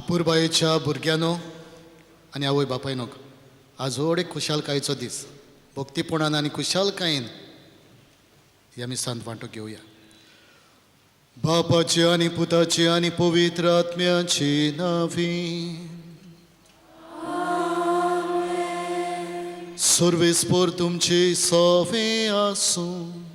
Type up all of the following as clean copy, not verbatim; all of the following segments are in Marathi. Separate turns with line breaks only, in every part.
अपूर्बायेच्या भुरग्यानो आनी आवय बापायनोक आज व्हड एक खुशालकायेचो दीस भक्तीपणान आनी खुशालकायेन ह्या मिसांत वांटो घेवया. बापाची आनी पुताची आनी पवित्र आत्म्याची नांवी. सर्वेस्पर तुमची सवे आसूं.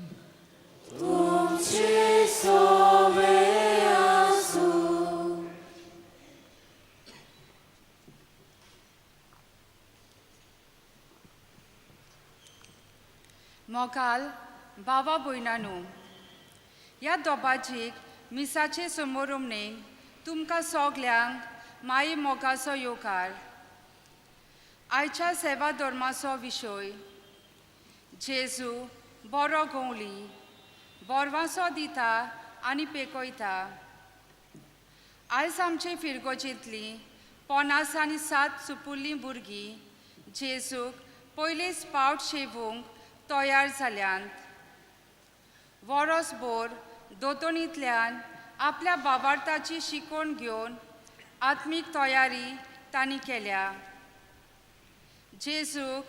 मोगाल बाबा भयणांनो, ह्या दोबाजीक मिसाचे समारंभणेक तुमकां सगल्यांक माये मोगाचो येवकार. आयच्या सेवा धर्माचो विशय जेजू बरो गवळी बोरवांचो दिता आनी पेकयता. आयज आमचे फिरगोजेंतली 50 आनी 7 चुपुल्लीं भुरगीं जेजूक पयलेच पावट शेवूंक तयार जाल्यांत वरसभर दोतोनींतल्यान आपल्या बाबार्थाची शिकवण घेवन आत्मीक तयारी तांणी केल्या. जेजूक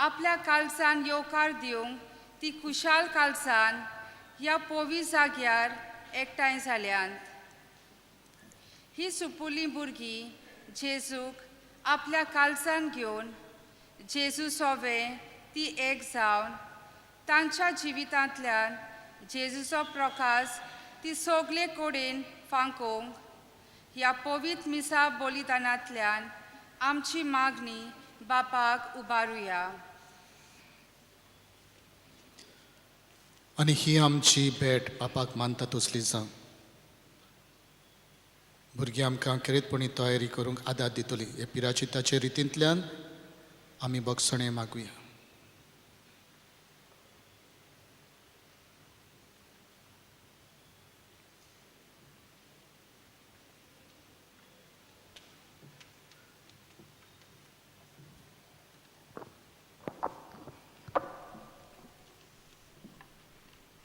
आपल्या काळजान येवकार दिवंक ती खुशाल काळजान ह्या पवित्र जाग्यार एकठांय जाल्यांत. ही सुपुली भुरगीं जेजूक आपल्या काळजान घेवन जेजू सोबे ती एक जावन तांच्या जिवितांतल्यान जेजूचो प्रकाश ती सगळे कडेन फांकोवंक ह्या पवित्र मिसा बलिदानांतल्यान आमची मागणी बापाक उबारुया.
आनी ही आमची भेट बापाक मानता तसली जावं. भुरगीं आमकां खेरीतपणी तयारी करूंक आदार दितली. हे पिराचिताचे रितींतल्यान आमी बगसणें मागुया.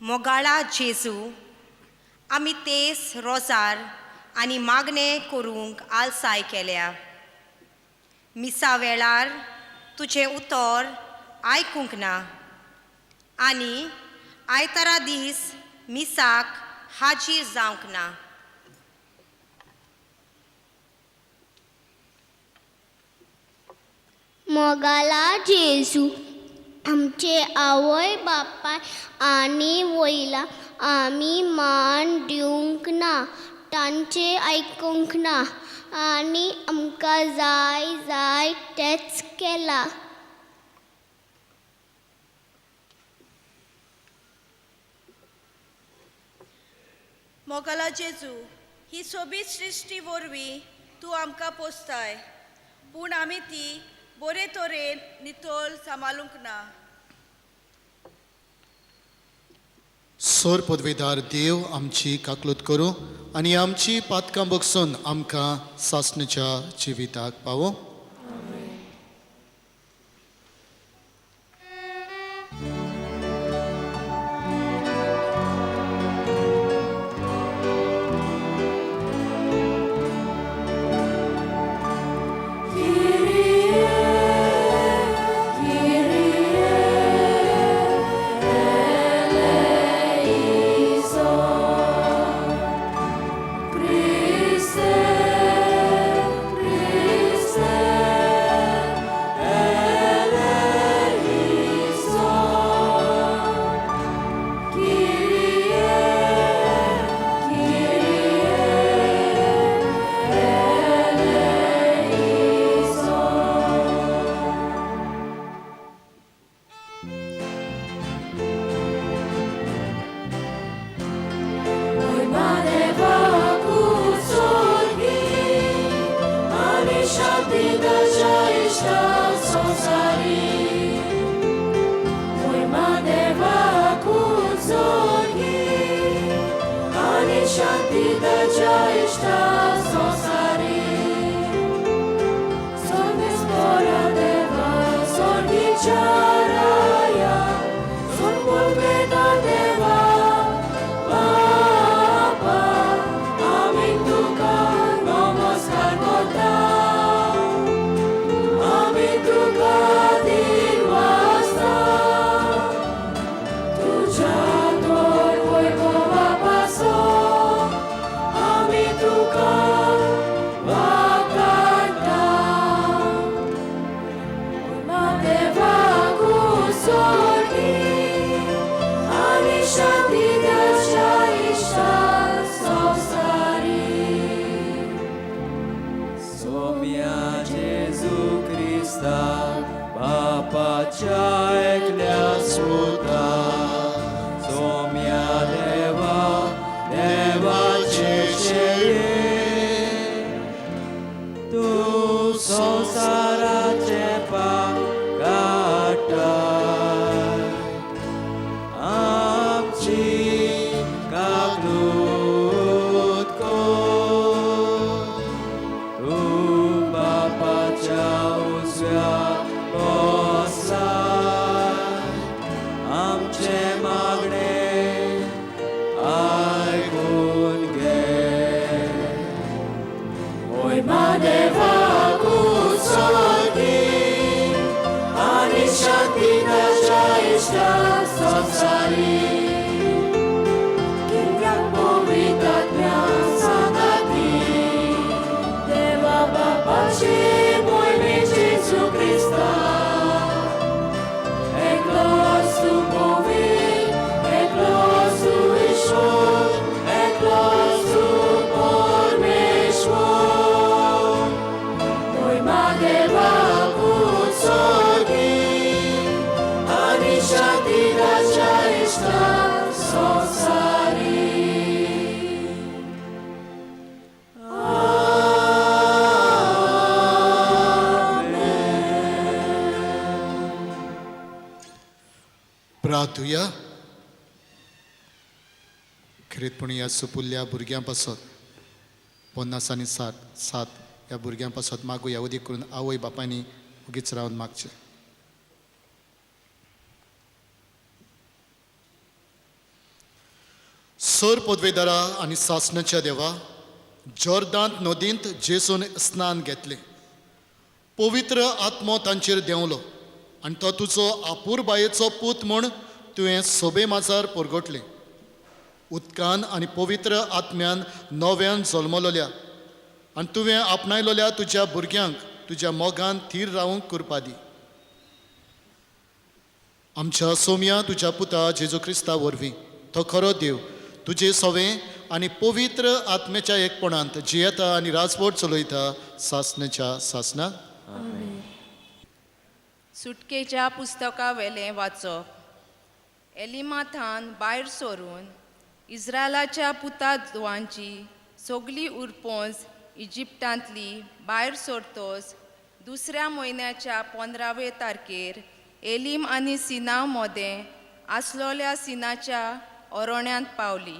मोगाळा जेजू, आमी तेस रोजार आनी मागणें करूंक आलसाय केल्या. मिसा वेळार तुजें उतर आयकूंक ना आनी आयतारा दीस मिसाक हाजीर जावंक ना.
मोगाला जेजू, आमचे आवय बापाय आनी वयला आमी मान दिवंक ना, तांचे आयकूंक ना आनी आमकां जाय जाय तेच केला.
मोगाला जेजू, ही सोबीत सृश्टी वरवीं तूं आमकां पोसताय, पूण आमी ती बरे तरेन नितोल सांबाळूंक ना.
सोर पदवीदार देव आमची काकलूत करूं आनी आमची पातकां बगसून आमकां सासणेच्या जिविताक पावो.
iścia संसारी कित्याक पवितात म्यासा नाती देवा बापाचे मोयने जेजू क्रिस्ता एकलोच तूं पवित एकलोच तूं ईश्वर एकलोच तूं परमेश्वर मोहिमा देवाक उत्सर्गी आनी शांती राजा इश्टा संसारी
प्रार्थुया. खरेंतपणी ह्या सुपुल्ल्या भुरग्यां पासत 50 आनी 7 ह्या भुरग्यां पासत मागुया उदी करून आवय बापायनी उगीच रावन मागचे. सर पदवेदारा आनी सासणाच्या देवा, जॉर्दांत नदींत जेसून स्नान घेतले, पवित्र आत्मो तांचेर देंवलो आनी तो तुजो आपूर बायेचो पूत म्हूण तुवें सोबे माजार परगटले. उदकान आनी पवित्र आत्म्यान नव्यान जल्मलोल्या आनी तुवें आपणायलोल्या तुज्या भुरग्यांक तुज्या मोगान थीर रावंक करपा दी. आमच्या सोम्या तुज्या पुता जेजू क्रिस्ता वरवीं तो खरो देव तुजे सवें आनी पवित्र आत्म्याच्या एकपणांत जियेता आनी राजवट चलयता सासणेच्या सासणाक.
सुटकेच्या पुस्तका वेलें वाचप. एलिमाथान भायर सरून इस्रायलाच्या पुतांची सगळी उरपोंज इजिप्टांतली भायर सरतोच दुसऱ्या म्हयन्याच्या 15वे तारखेर एलीम आनी सिना मदें आसलोल्या सिनाच्या अरोण्यांत पावली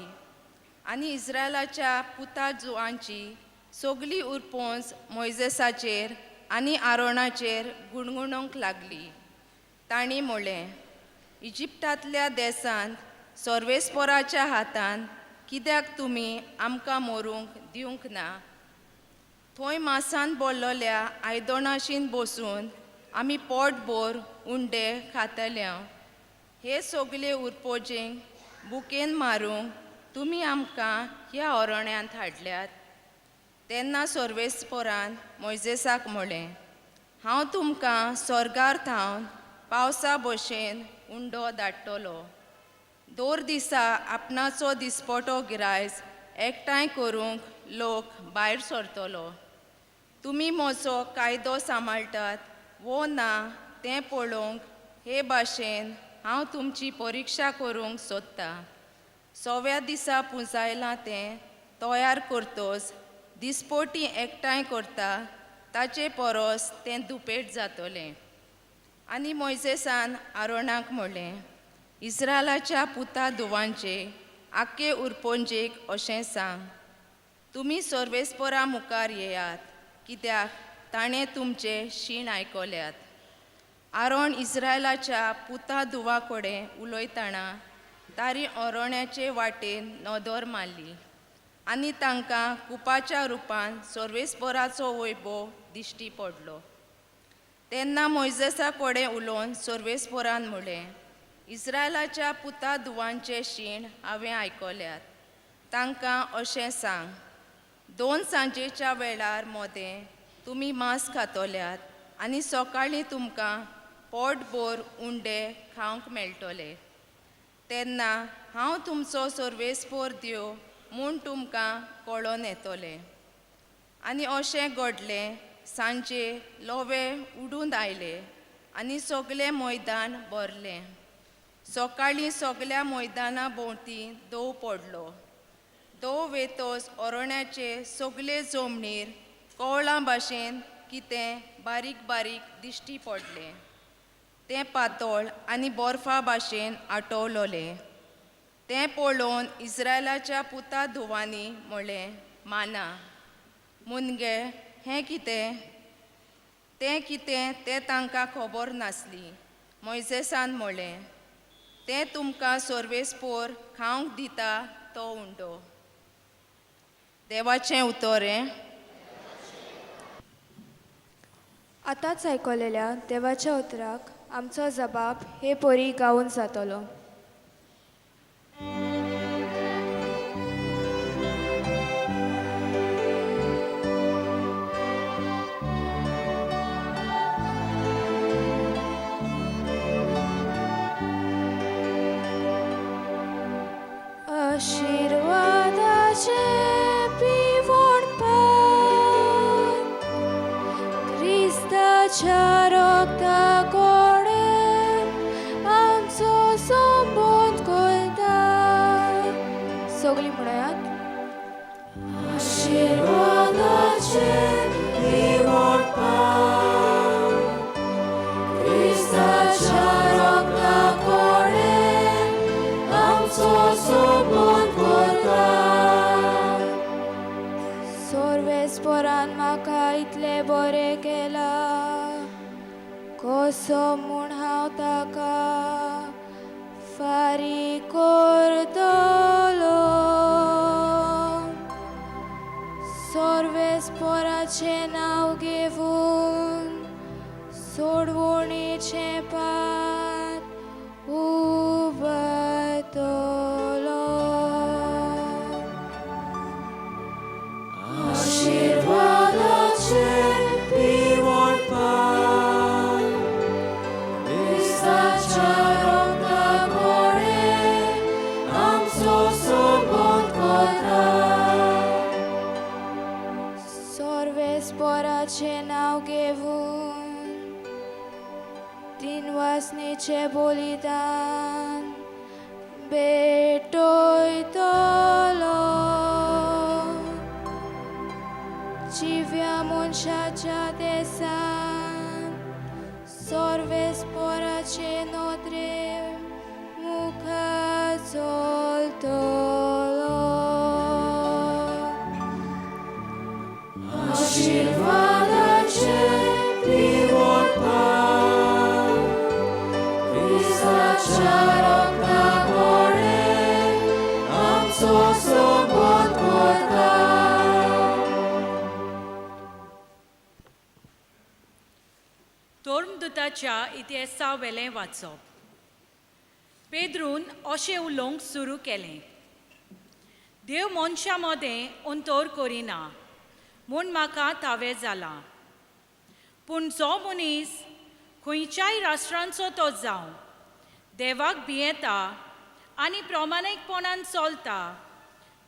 आनी इस्रायलाच्या पुतांची सगळी उरपोंज मोइजेसाचेर आनी आरोणाचेर गुणगुणोवंक लागली. तांणी म्हळें, इजिप्टांतल्या देसांत सर्वेस्पराच्या हातान कित्याक तुमी आमकां मरूंक दिवंक ना? थंय मासान बोल्लोल्या आयदोणाशीन बसून आमी पोटभर उंडे खातल्या. हे सगळे उरपोजेंक बुकेन मारूंक तुमी आमकां ह्या अरोण्यांत हाडल्यात. तेन्ना सर्वेस्परान मोइजेसाक म्हळें, हांव तुमकां स्वर्गार थावन पावसा भशेन उंडो धाडटलो. 2 दिसा आपणाचो दिसपटो गिरायज एकठांय करूंक लोक भायर सरतलो. तुमी म्हजो कायदो सांबाळटात वो ना तें पळोवंक हे भाशेन हांव तुमची परिक्षा करूंक सोदतां. 6व्या दिसा पुंजायलां तें तयार करतोच दिसपटी एकठांय करता ताचे परस तें दुपेट जातलें. आनी मोइजेसान आरोणाक म्हणलें, इस्रायलाच्या पुता धुवांचे आख्खे उरपोंजेक अशें सांग, तुमी सर्वेस्परा मुखार येयात कित्याक ताणें तुमचे शीण आयकल्यात. आरोण इस्रायलाच्या पुता धुवा कडेन उलयतना तारी अरोण्याचे वाटेन नदर मारली आनी तांकां कुपाच्या रुपान सर्वेस्पराचो वैभव दिश्टी पडलो. तेन्ना मोइजेसा कडेन उलोवन सर्वेस्परान म्हळें, इस्रायलाच्या पुता धुवांचे शीण हांवें आयकल्यात. तांकां अशें सांग, 2 सांजेच्या वेळार मोदें तुमी मांस खातल्यात आनी सकाळीं तुमकां पोटभर उंडे खावंक मेळटले. तेन्ना हांव तुमचो सर्वेस्पर देव म्हूण तुमकां कळोवन येतलें. आनी अशें घडलें, सांजे लोवे उडून आयले आनी सगळें मैदान भरलें. सकाळीं सगळ्या मैदाना भोंवती दव पडलो. दव वेतोच अरोण्याचे सगळे जमनीर कवळां भाशेन कितें बारीक बारीक दिश्टी पडलें. तें पातळ आनी बर्फा भाशेन आटवलोलें. तें पळोवन इस्रायलाच्या पुता धुवांनी म्हळें, माना. मुनगे हें कितें? तें कितें तें तांकां खबर नासली. मोइजेसान म्हळें, तें तुमकां सर्वेस्पोर खावंक दिता तो उंडो. देवाचें उतोरें.
आतांच आयकलेल्या देवाच्या उतराक आमचो जबाब हे पोरी गावून जातलो. आशीर्वादाचे पिवणपण क्रिस्ताच्या रोगता कोणें आमचो संबंध करता. सगळीं म्हणयात.
आशीर्वादाचे पिवणपण क्रिस्ताच्या रोगता कोणें आमचो संबंध करता.
सोर्वेस्पोरान म्हाका इतले बरें केला, कसो म्हूण हांव ताका फारीक करतलो. सोर्वेस्पोराचें नांव घेवन सोडवणीचें पात उबारतलो.
आशीर्वादाचे पिवणपण क्रिस्ताच्या रोगता कोणें आमचो संबंध करता.
सोर्वेस्पोराचें नांव घेवन तीन वासनेचें बलिदान भेटयतलो. जिव्या मनशाच्या देसान सोर्वेस्पोराचे नोदरे मुखार चलतलो.
आशीर्वादाचे पिवणपण क्रिस्ताच्या रोगता कोणें आमचो संबंध करता.
तोर्णदूताच्या इतिहासा वेलें वाचप. पेद्रून अशें उलोवंक सुरू केलें. देव मनशा मदें अंतर करिना म्हूण म्हाका तावें जाला. पूण जो मनीस खंयच्याय राष्ट्रांचो तो जावं देवाक भियेता आनी प्रामाणीकपणान चलता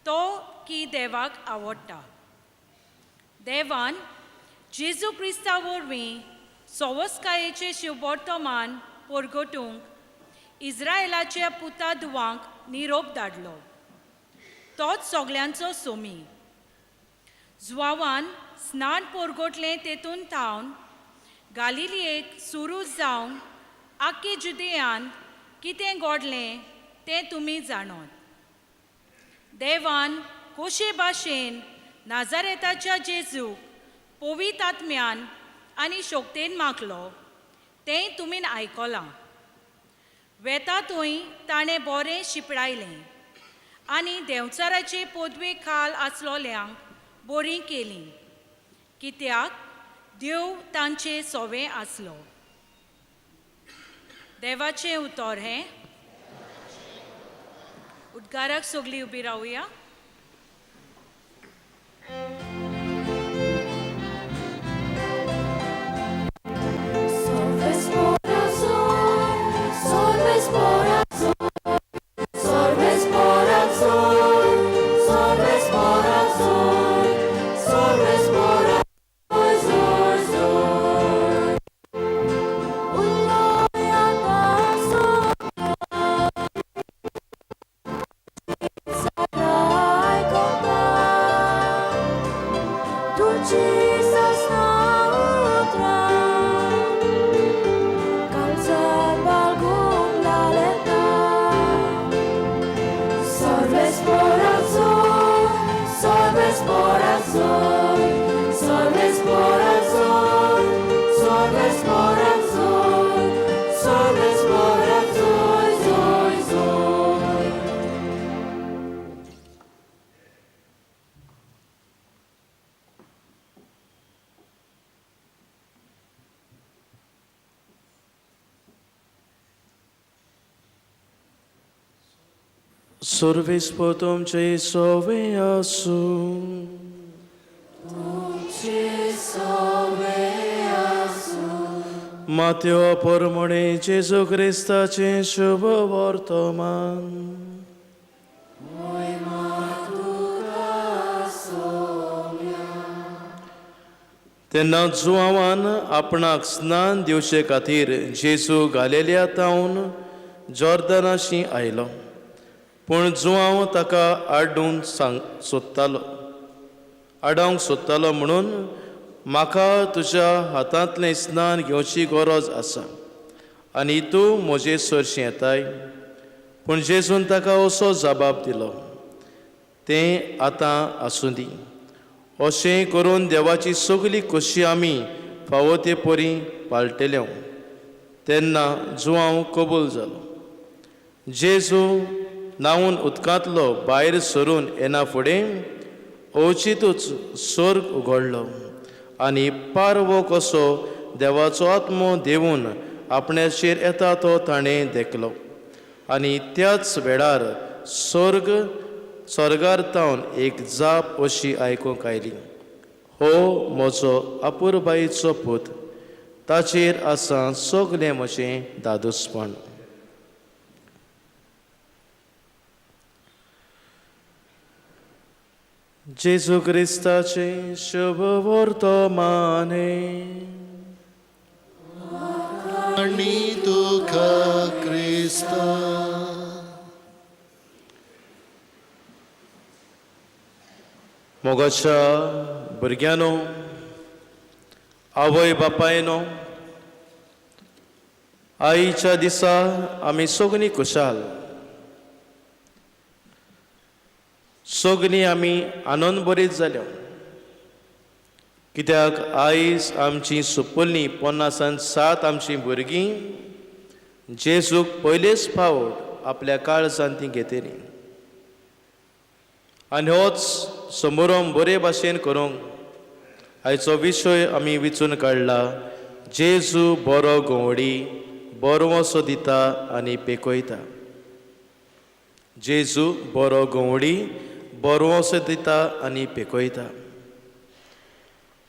तो की देवाक आवडटा. देवान जेजू क्रिस्ता वरवीं सवस्कायेचें शिववर्तमान परगटूंक इस्रायेलाच्या पुतादुवांक निरोप धाडलो. तोच सगळ्यांचो सोमी. जुवावान स्नान परगटलें तेतून थावन गालिलियेक सुरू जावन आख्खे जुदेयान कितें घडलें तें तुमी जाणोत. देवान कशे भाशेन नाजारेताच्या जेजूक पवित्र आत्म्यान आनी शक्तीन मागलो तें तुमीन आयकलां. वेता थंय ताणें बरें शिपडायलें आनी देंवचाराचे पदवे खाल आसलोल्यांक बरी केली, कित्याक देव तांचे सोवे आसलो. देवाचें उतर हें. उद्गाराक सगळीं उबी रावया.
Sorvispo tuमचे सोवे आसूं माथ्यो परमणे जेजू क्रिस्ताचे शुभ वर्तमान तेन्ना जुआवान आपणाक स्नान दिवचे खातीर जेजू गालेल्या तावन जॉर्दानाशी आयलो पूण जुआंव ताका आडून आडावंक सोदतालो म्हणून म्हाका तुज्या हातांतलें स्नान घेवची गरज आसा आनी तूं म्हजे सरशी येताय पूण जेजून ताका असो जबाब दिलो तें आतां आसूं दी अशें करून देवाची सगली खोशी आमी फावो ते परी पाळटल्यो तेन्ना जुआंव कबूल जालो जेजू न्हांवून उदकांतलो भायर सरून येना फुडें अवचितूच स्वर्ग उगडलो आनी पारवो कसो देवाचो आत्मो देवून आपण्याचेर येता तो ताणें देखलो आनी त्याच वेळार स्वर्गांतावन एक जाप अशी आयकूंक आयली हो म्हजो आपुरबायेचो पूत ताचेर आसा सगलें म्हजें दादूसपण जेजू क्रिस्ताचे शुभ वर्तमाने
आणि तुका क्रिस्ता
मोगाच्या भुरग्यानो आवय बापायनो आईच्या दिसा आमी सगळीं खुशाल सगळीं आमी आनंद भरीत जाल्यो कित्याक आयज आमची सुपुल्लीं 57 आमचीं भुरगीं जेजूक पयलेच फावट आपल्या काळजांत तीं घेतलीं आनी होच समारंभ बरे भाशेन करूंक आयचो विशय आमी विचून काडला जेजू बरो गोवडी बरवोसो दिता आनी पेकयता जेजू बरो गोवडी बरवोसो दिता आनी पेकयता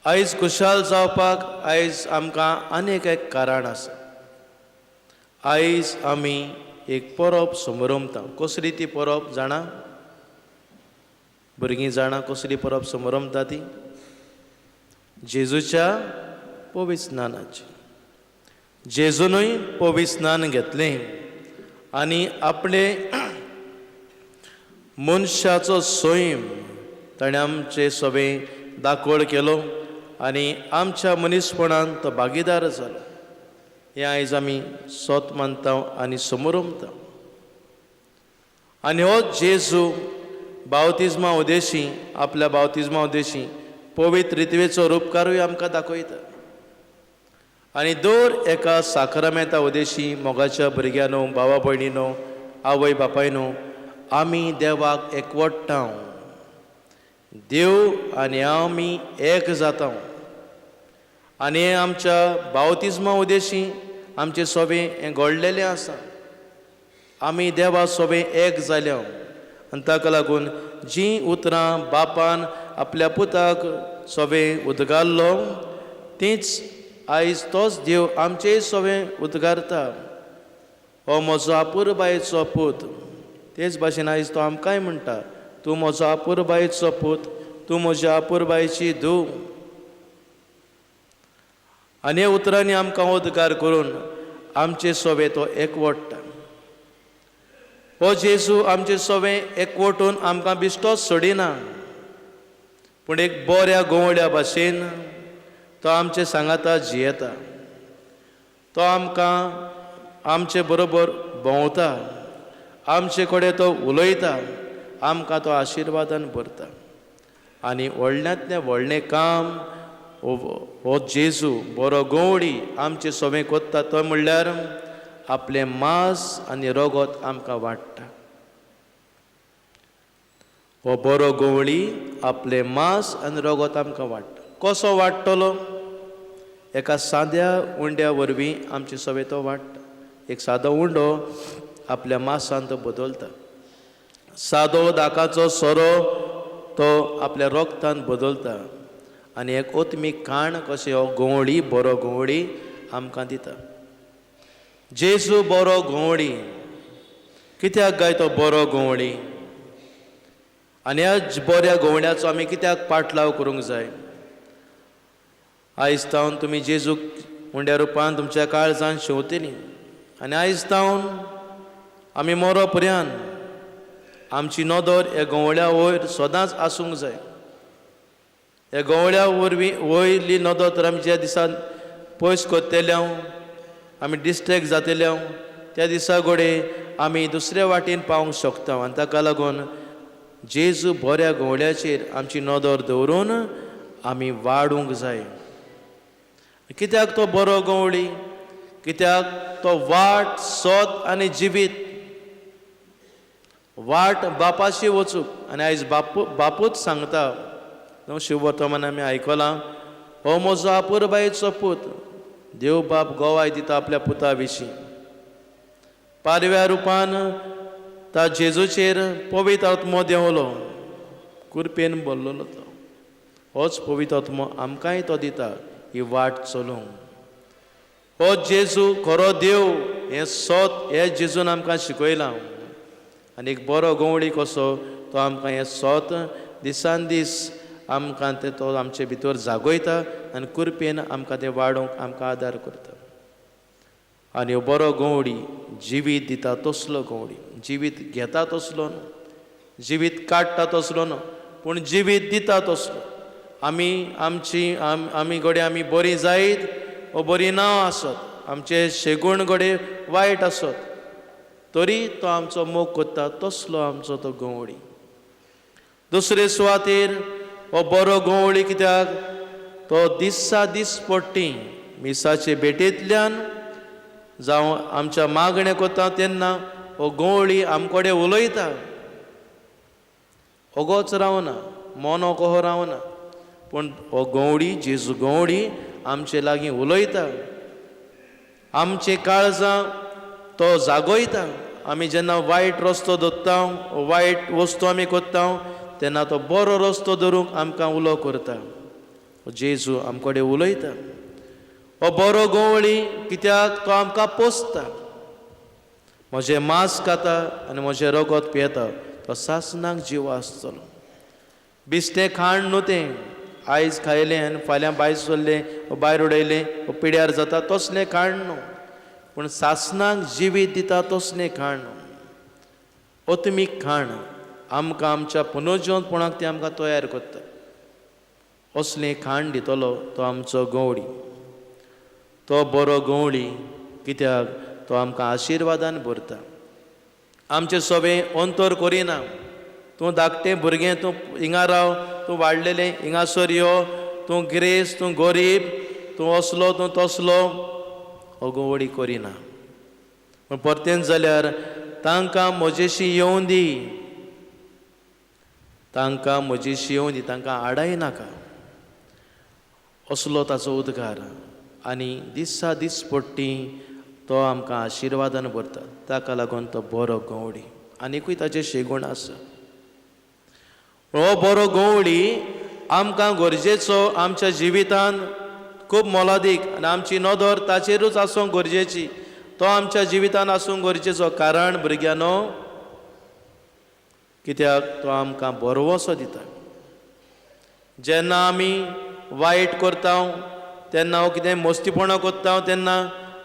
आयज खुशाल जावपाक आयज आमकां आनीक एक कारण आसा आयज आमी एक परब समारंभता कसली ती परब जाणा भुरगीं जाणा कसली परब समारंभता ती जेजूच्या पवित्र स्नानाची जेजूनय पवित्र स्नान घेतलें आनी आपले मनशाचो सैम ताणें आमचे सगळें दाखोळ केलो आनी आमच्या मनीसपणान तो भागीदार जालो हें आयज आमी सोत मानता आनी समारंभता आनी हो जेजू बावतिजमा उदेशी आपल्या बावतिजमा उदेशी पवित्र रितवेचो उपकारूय आमकां दाखयता आनी दर एका साक्रामेंता उदेशी मोगाच्या भुरग्यानो भावा भयणीनो आवय बापायनो आमी देवाक एकवट्टा देव आनी आमी एक जाता आनी हें आमच्या बावतिजमा उदेशी आमचें सगळें हें घडलेलें आसा आमी देवा सगळें एक जाल्या आनी ताका लागून जीं उतरां बापान आपल्या पुताक सगळें उदगारलो तींच आयज तोच देव आमचेय सगळें उदगारता हो म्हजो आपुरबायेचो पूत तेच भाशेन आयज तो आमकांय म्हणटा तूं म्हजो आपुरबायेचो पूत तूं म्हज्या आपुरबायेची धूव आनी हे उतरांनी आमकां उद्गार करून आमचे सगळे तो एकवटता हो जेजू आमचे सगळें एकवटून आमकां बिश्टोच सोडिना पूण एक बऱ्या गोवड्या भाशेन तो आमचे सांगाता जियेता तो आमकां आमचे बरोबर भोंवता आमचे कडेन तो उलयता आमकां तो आशिर्वादान भरता आनी व्हडल्यांतलें व्हडलें काम हो जेजू बरो गोवडी आमचे सगळें कोत्ता तो म्हणल्यार आपलें मांस आनी रगत आमकां वाडटा हो बरो गोवडी आपलें मांस आनी रगत आमकां वाडटा कसो वाडटलो एका साद्या उंड्या वरवीं आमचे सगळें तो वाडटा एक सादो उंडो आपल्या मांसान तो बदलता सादो दाकाचो सोरो तो आपल्या रोगतान बदलता आनी एक ओतमीक खाण कशें हो गोवळी बरो गोवळी आमकां दिता. जेजू बरो गोवळी. कित्याक गाय तो बरो गोवळी? आनी ह्या बऱ्या गोवण्याचो आमी कित्याक पाटलाव करूंक जाय? आयज तावन तुमी जेजूक हुंड्या रुपान तुमच्या काळजान शेवतलीं आनी आयज तावन आमी मरो पर्यंत आमची नदर ह्या गोवळ्या वयर सदांच आसूंक जाय. ह्या गोवळ्या वरवीं वयली नदर तर आमी ज्या दिसान पयस कोत्तेल्या आमी डिस्ट्रॅक्ट जातल्या त्या दिसा घोडे आमी दुसऱ्या वाटेन पावूंक शकता. आनी ताका लागून जेजू बऱ्या गोवळ्याचेर आमची नदर दवरून आमी वाडूंक जाय. कित्याक तो बरो गोवळी? कित्याक तो वाट सोत आनी जिवीत. वाट बापाशी वचूंक. आनी आयज बापूच सांगता न्हू शिववर्तमान आमी आयकलां, हो म्हजो आपुरबायेचो पूत. देव बाप गोवाय दिता आपल्या पुता विशीं. पारव्या रुपान ता जेजूचेर पवित्र आत्मो देंवलो, कुरपेन भरलेलो तो. होच पवित्र आत्मो आमकांय तो दिता ही वाट चलूंक. हो जेजू खरो देव हें सोत हे जेजून आमकां शिकयलां. आनी एक बरो गोवळी कसो तो आमकां हें सोत दिसान दीस आमकां ते तो आमचे भितर जागयता आनी कुरपेन आमकां तें वाडोवंक आमकां आदार करता. आनी हो बरो गोवळी जिवीत दिता तसलो गोवळी. जिवीत घेता तसलो न्हू, जिवीत काडटा तसलो न्हू, पूण जिवीत दिता तसलो. आमी घोडे आमी बरीं जायत वो बरीं ना आसत, आमचे शेगूण घोडे वायट आसत, तरी तो आमचो मोग कोत्ता तसलो आमचो तो गोवळी. दुसरे सुवातेर हो बरो गोवळी कित्याक तो दिसा दीस पडटी मिसाचे भेटेंतल्यान जावं आमच्या मागणें कोता तेन्ना हो गोवळी आमकोडे उलयता. ओगोच रावना, मोनो कहो रावना, पूण हो गोवळी जेजू गोवळी आमचे लागीं उलयता. आमचे काळजां तो जागयता. आमी जेन्ना वायट रस्तो धरता, वायट वस्तू आमी कोत्ता, तेन्ना तो बरो रस्तो धरूंक आमकां उलो करता. जेजू आमकोडे उलयता. हो बरो गोवळी कित्याक तो आमकां पोसता. म्हजें मांस खाता आनी म्हजें रगत पियेता तो सासणाक जीव आसतलो. बिस्तें खाण न्हू तें, आयज खायलें आनी फाल्यां भायर सरलें भायर उडयलें पिड्यार जाता तसलें खाण न्हू, पूण सासणाक जिवीत दिता तसलें खाण न्हू. ओतमीक खाण आमकां आमच्या पुनर्जीवनपणाक तें आमकां तयार करता. असलें खाण दितलो तो आमचो गोवळी. तो बरो गोवळी कित्याक तो आमकां आशिर्वादान भरता. आमचें सवें अंतर करिना. तूं धाकटें भुरगें तूं हिंगा राव, तूं वाडलेलें हिंगासर यो, तूं गिरेस्त, तूं गरीब, तूं असलो तूं तसलो, हो गोवळी करिना. पूण परतेन जाल्यार तांकां म्हजेशी येवं दी, तांकां म्हजेशी येवं दी, तांकां आडाय नाका, असलो ताचो उद्गार. आनी दिसा दीस पडटी तो आमकां आशिर्वादान भरता. ताका लागून तो बरो गोवळी. आनिकूय ताचे शेगूण आसा. हो बरो गोवळी आमकां गरजेचो आमच्या जिवितान खूब मोलादीक आनी आमची नदर ताचेरूच आसूंक गरजेची. तो आमच्या जिवितान आसूंक गरजेचो. कारण भुरग्यानो कित्याक तो आमकां बरवसो दिता. जेन्ना आमी वायट करता तेन्ना हो कितें मस्तीपणां कोत्ता तेन्ना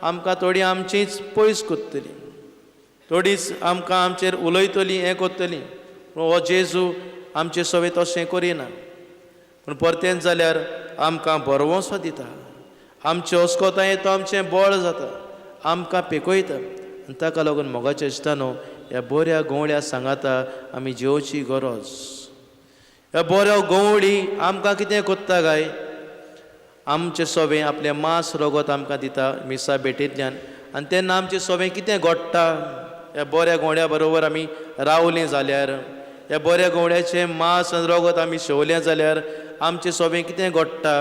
आमकां थोडीं आमचींच पयस कोत्तलीं, थोडींच आमकां आमचेर उलयतलीं, हें कोत्तलीं. हो जेजू आमचे सवें तशें करिना. पूण परतेन जाल्यार आमकां बरवसो दिता. आमचे अस्कोतायें तो आमचें बळ जाता, आमकां पेकयता. आनी ताका लागून मोगाचें दिसता ह्या बऱ्या गोवळ्या सांगाता आमी जेवची गरज. ह्या बऱ्या गोवळी आमकां कितें कोत्ता गाय? आमचें सवें आपलें मांस रगत आमकां दिता मिसा भेटेंतल्यान. आनी तेन्ना आमचें सवें कितें घडटा? ह्या बऱ्या गोवळ्या बरोबर आमी रावलीं जाल्यार, ह्या बऱ्या गोवळ्याचें मांस आनी रगत आमी शेवलें जाल्यार आमचें सवें कितें घडटा?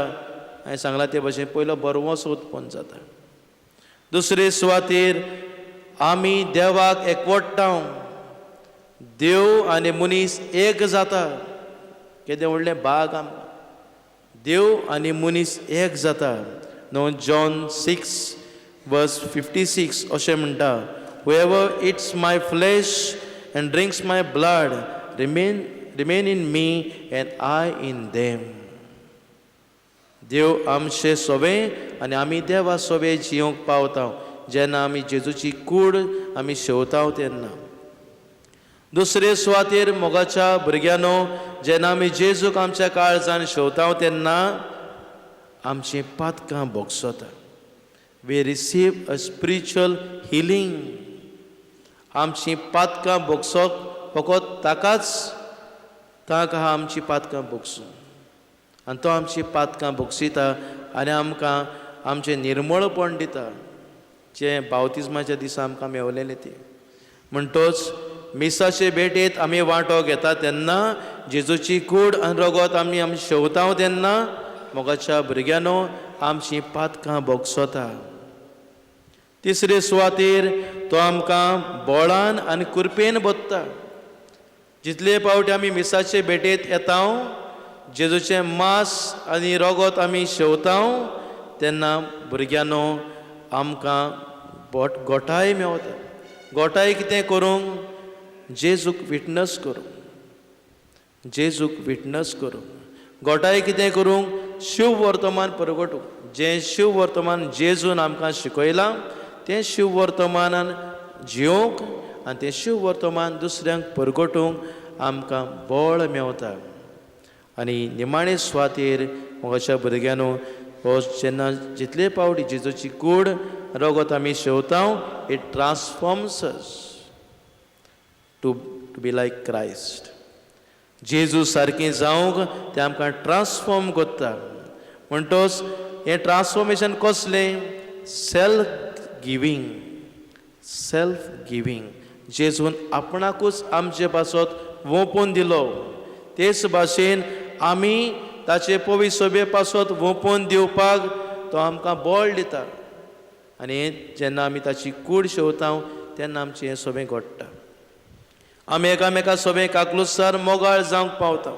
हांवें सांगलां ते भशेन पयलो बरवसो उत्पन्न जाता. दुसरे सुवातेर आमी देवाक एकवट्टा. देव आनी मनीस एक जाता. केदें व्हडलें बाग आमकां. देव आनी मनीस एक जाता. नो जॉन 6:56 अशें म्हणटा, whoever eats my flesh and drinks my blood remain in me and I in them. देव आमचे सोबे आनी आमी देवा सोबे जियोंक पावता जेन्ना आमी जेजूची कूड आमी शेवता तेन्ना. दुसरे सुवातेर मोगाच्या भुरग्यानो, जेन्ना आमी जेजूक आमच्या काळजान शेवता तेन्ना आमचीं पातकां बोगसोता. We receive a spiritual healing. आमचीं पातकां बोगसोक फकत ताका आमचीं पातकां बोगसूं. आनी तो आमचीं पातकां बोगसिता आनी आमकां आमचें निर्मळपण दिता, जें बावतिजमाच्या दिसा आमकां मेवलेलें तें. म्हणटच मिसाचे भेटेंत आमी वांटो घेता तेन्ना जेजूची कूड आनी रगत आमी शेवता तेन्ना मोगाच्या भुरग्यानो आमचीं पातकां बोगसोता. तिसरे सुवातेर तो आमकां बोळान आनी कुरपेन बोत्ता. जितले फावटी आमी मिसाचे भेटेंत येता, जेजूचें मांस आनी रगत आमी शेवता तेन्ना भुरग्यानो आमकां गोठाय मेवता. गोठाय कितें करूंक? जेजूक विटनस करूंक. जेजूक विटनस करूंक. गोठाय कितें करूंक? शिव वर्तमान परगटूंक. जें शिव वर्तमान जेजून आमकां शिकयलां तें शिव वर्तमानान जियोंक आनी तें शिव वर्तमान दुसऱ्यांक परगटूंक आमकां बळ मेवता. आनी निमाणे सुवातेर मोगाच्या भुरग्यानो, हो जेन्ना जितले फावटी जेजूची कूड रगत आमी शेवता, it transforms us to be like Christ. जेजू सारकें जावंक तें आमकां ट्रान्सफॉर्म करता. म्हणटच हें ट्रान्सफॉर्मेशन कसलें? Self giving. जेजून आपणाकूच आमचे पासत वोपून दिलो. तेच भाशेन आमी ताचे पवित्र सोबे पासत वोपून दिवपाक तो आमकां बळ दिता. आनी जेन्ना आमी ताची कूड शेवता तेन्ना आमचें हें सोबें घडटा. आमी एकामेका सोबे काकलुसार मोगाळ जावंक पावता,